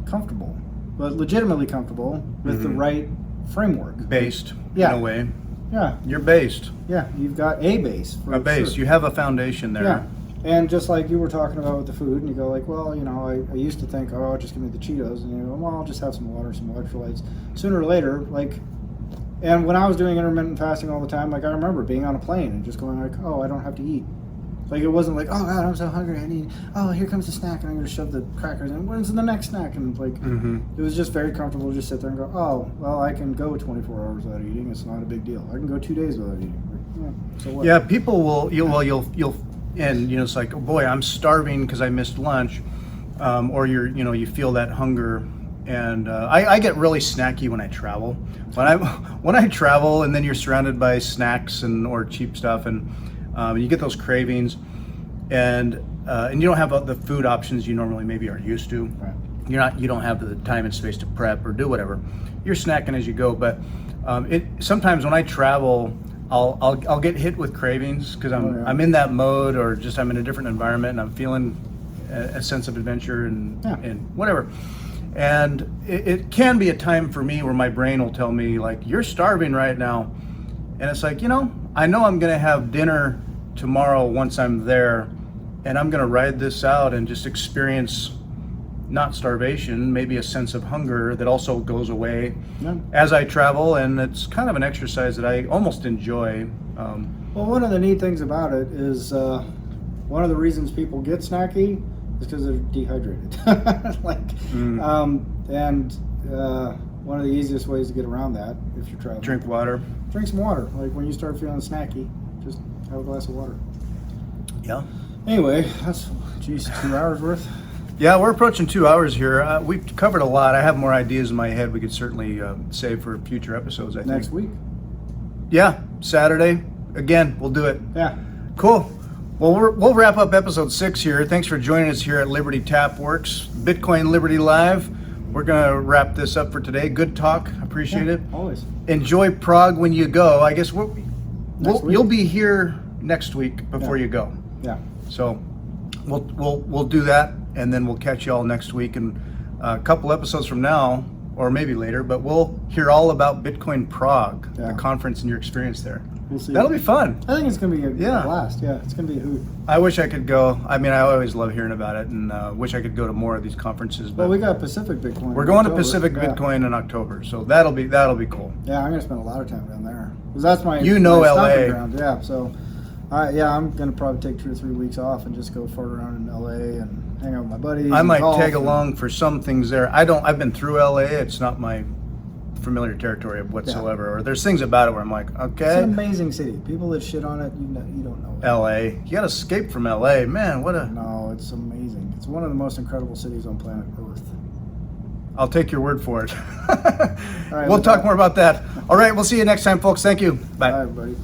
comfortable, but legitimately comfortable with the right framework. Based, Yeah. in a way. Yeah. You're based. Yeah, you've got a base. A base. Sure. You have a foundation there. Yeah. And just like you were talking about with the food, and you go like, well, I used to think, oh, just give me the Cheetos, and you go, well, I'll just have some water, some electrolytes. Sooner or later, and when I was doing intermittent fasting all the time, I remember being on a plane and just going like, oh, I don't have to eat. It wasn't like, oh God, I'm so hungry, I need, oh, here comes the snack, and I'm going to shove the crackers in. When's the next snack? And it was just very comfortable to just sit there and go, oh, well, I can go 24 hours without eating. It's not a big deal. I can go 2 days without eating. So what? Yeah, people will, you'll, and it's like, oh boy, I'm starving because I missed lunch, or you feel that hunger. And I get really snacky when I travel. When I travel, and then you're surrounded by snacks or cheap stuff, and you get those cravings, and you don't have the food options you normally maybe are used to. Right. You don't have the time and space to prep or do whatever. You're snacking as you go, but sometimes when I travel, I'll get hit with cravings because I'm in that mode, or just I'm in a different environment and I'm feeling a sense of adventure and whatever. And it can be a time for me where my brain will tell me like, you're starving right now. And it's like, I know I'm going to have dinner tomorrow once I'm there, and I'm going to ride this out and just experience not starvation, maybe a sense of hunger that also goes away as I travel. And it's kind of an exercise that I almost enjoy. Well, one of the neat things about it is one of the reasons people get snacky is because they're dehydrated. One of the easiest ways to get around that, if you're traveling, Drink water. Drink some water. When you start feeling snacky, just have a glass of water. Yeah. Anyway, that's 2 hours worth. Yeah, we're approaching 2 hours here. We've covered a lot. I have more ideas in my head we could certainly save for future episodes, I think. Next week. Yeah, Saturday. Again, we'll do it. Yeah. Cool. Well, we'll wrap up episode 6 here. Thanks for joining us here at Liberty Tap Works, Bitcoin Liberty Live. We're going to wrap this up for today. Good talk. Appreciate it. Always. Enjoy Prague when you go. I guess you'll be here next week before you go. Yeah. So we'll do that, and then we'll catch you all next week. And a couple episodes from now, or maybe later, but we'll hear all about Bitcoin Prague, the conference, and your experience there. We'll see. That'll be fun. I think it's going to be a blast. Yeah, it's going to be a hoot. I wish I could go. I mean, I always love hearing about it, and wish I could go to more of these conferences. But well, we got Pacific Bitcoin. We're going to Pacific Bitcoin in October, so that'll be cool. Yeah, I'm going to spend a lot of time down there because that's my my stomping LA. ground. Yeah, so I'm going to probably take 2 or 3 weeks off and just go fart around in LA and hang out with my buddies. I might tag along for some things there. I've been through LA. It's not my familiar territory whatsoever. Or there's things about it where I'm like, okay. It's an amazing city. People that shit on it, you don't know. LA. You got to escape from LA, man. No, it's amazing. It's one of the most incredible cities on planet Earth. I'll take your word for it. All right, we'll talk more about that. All right, we'll see you next time, folks. Thank you. Bye. Bye, everybody.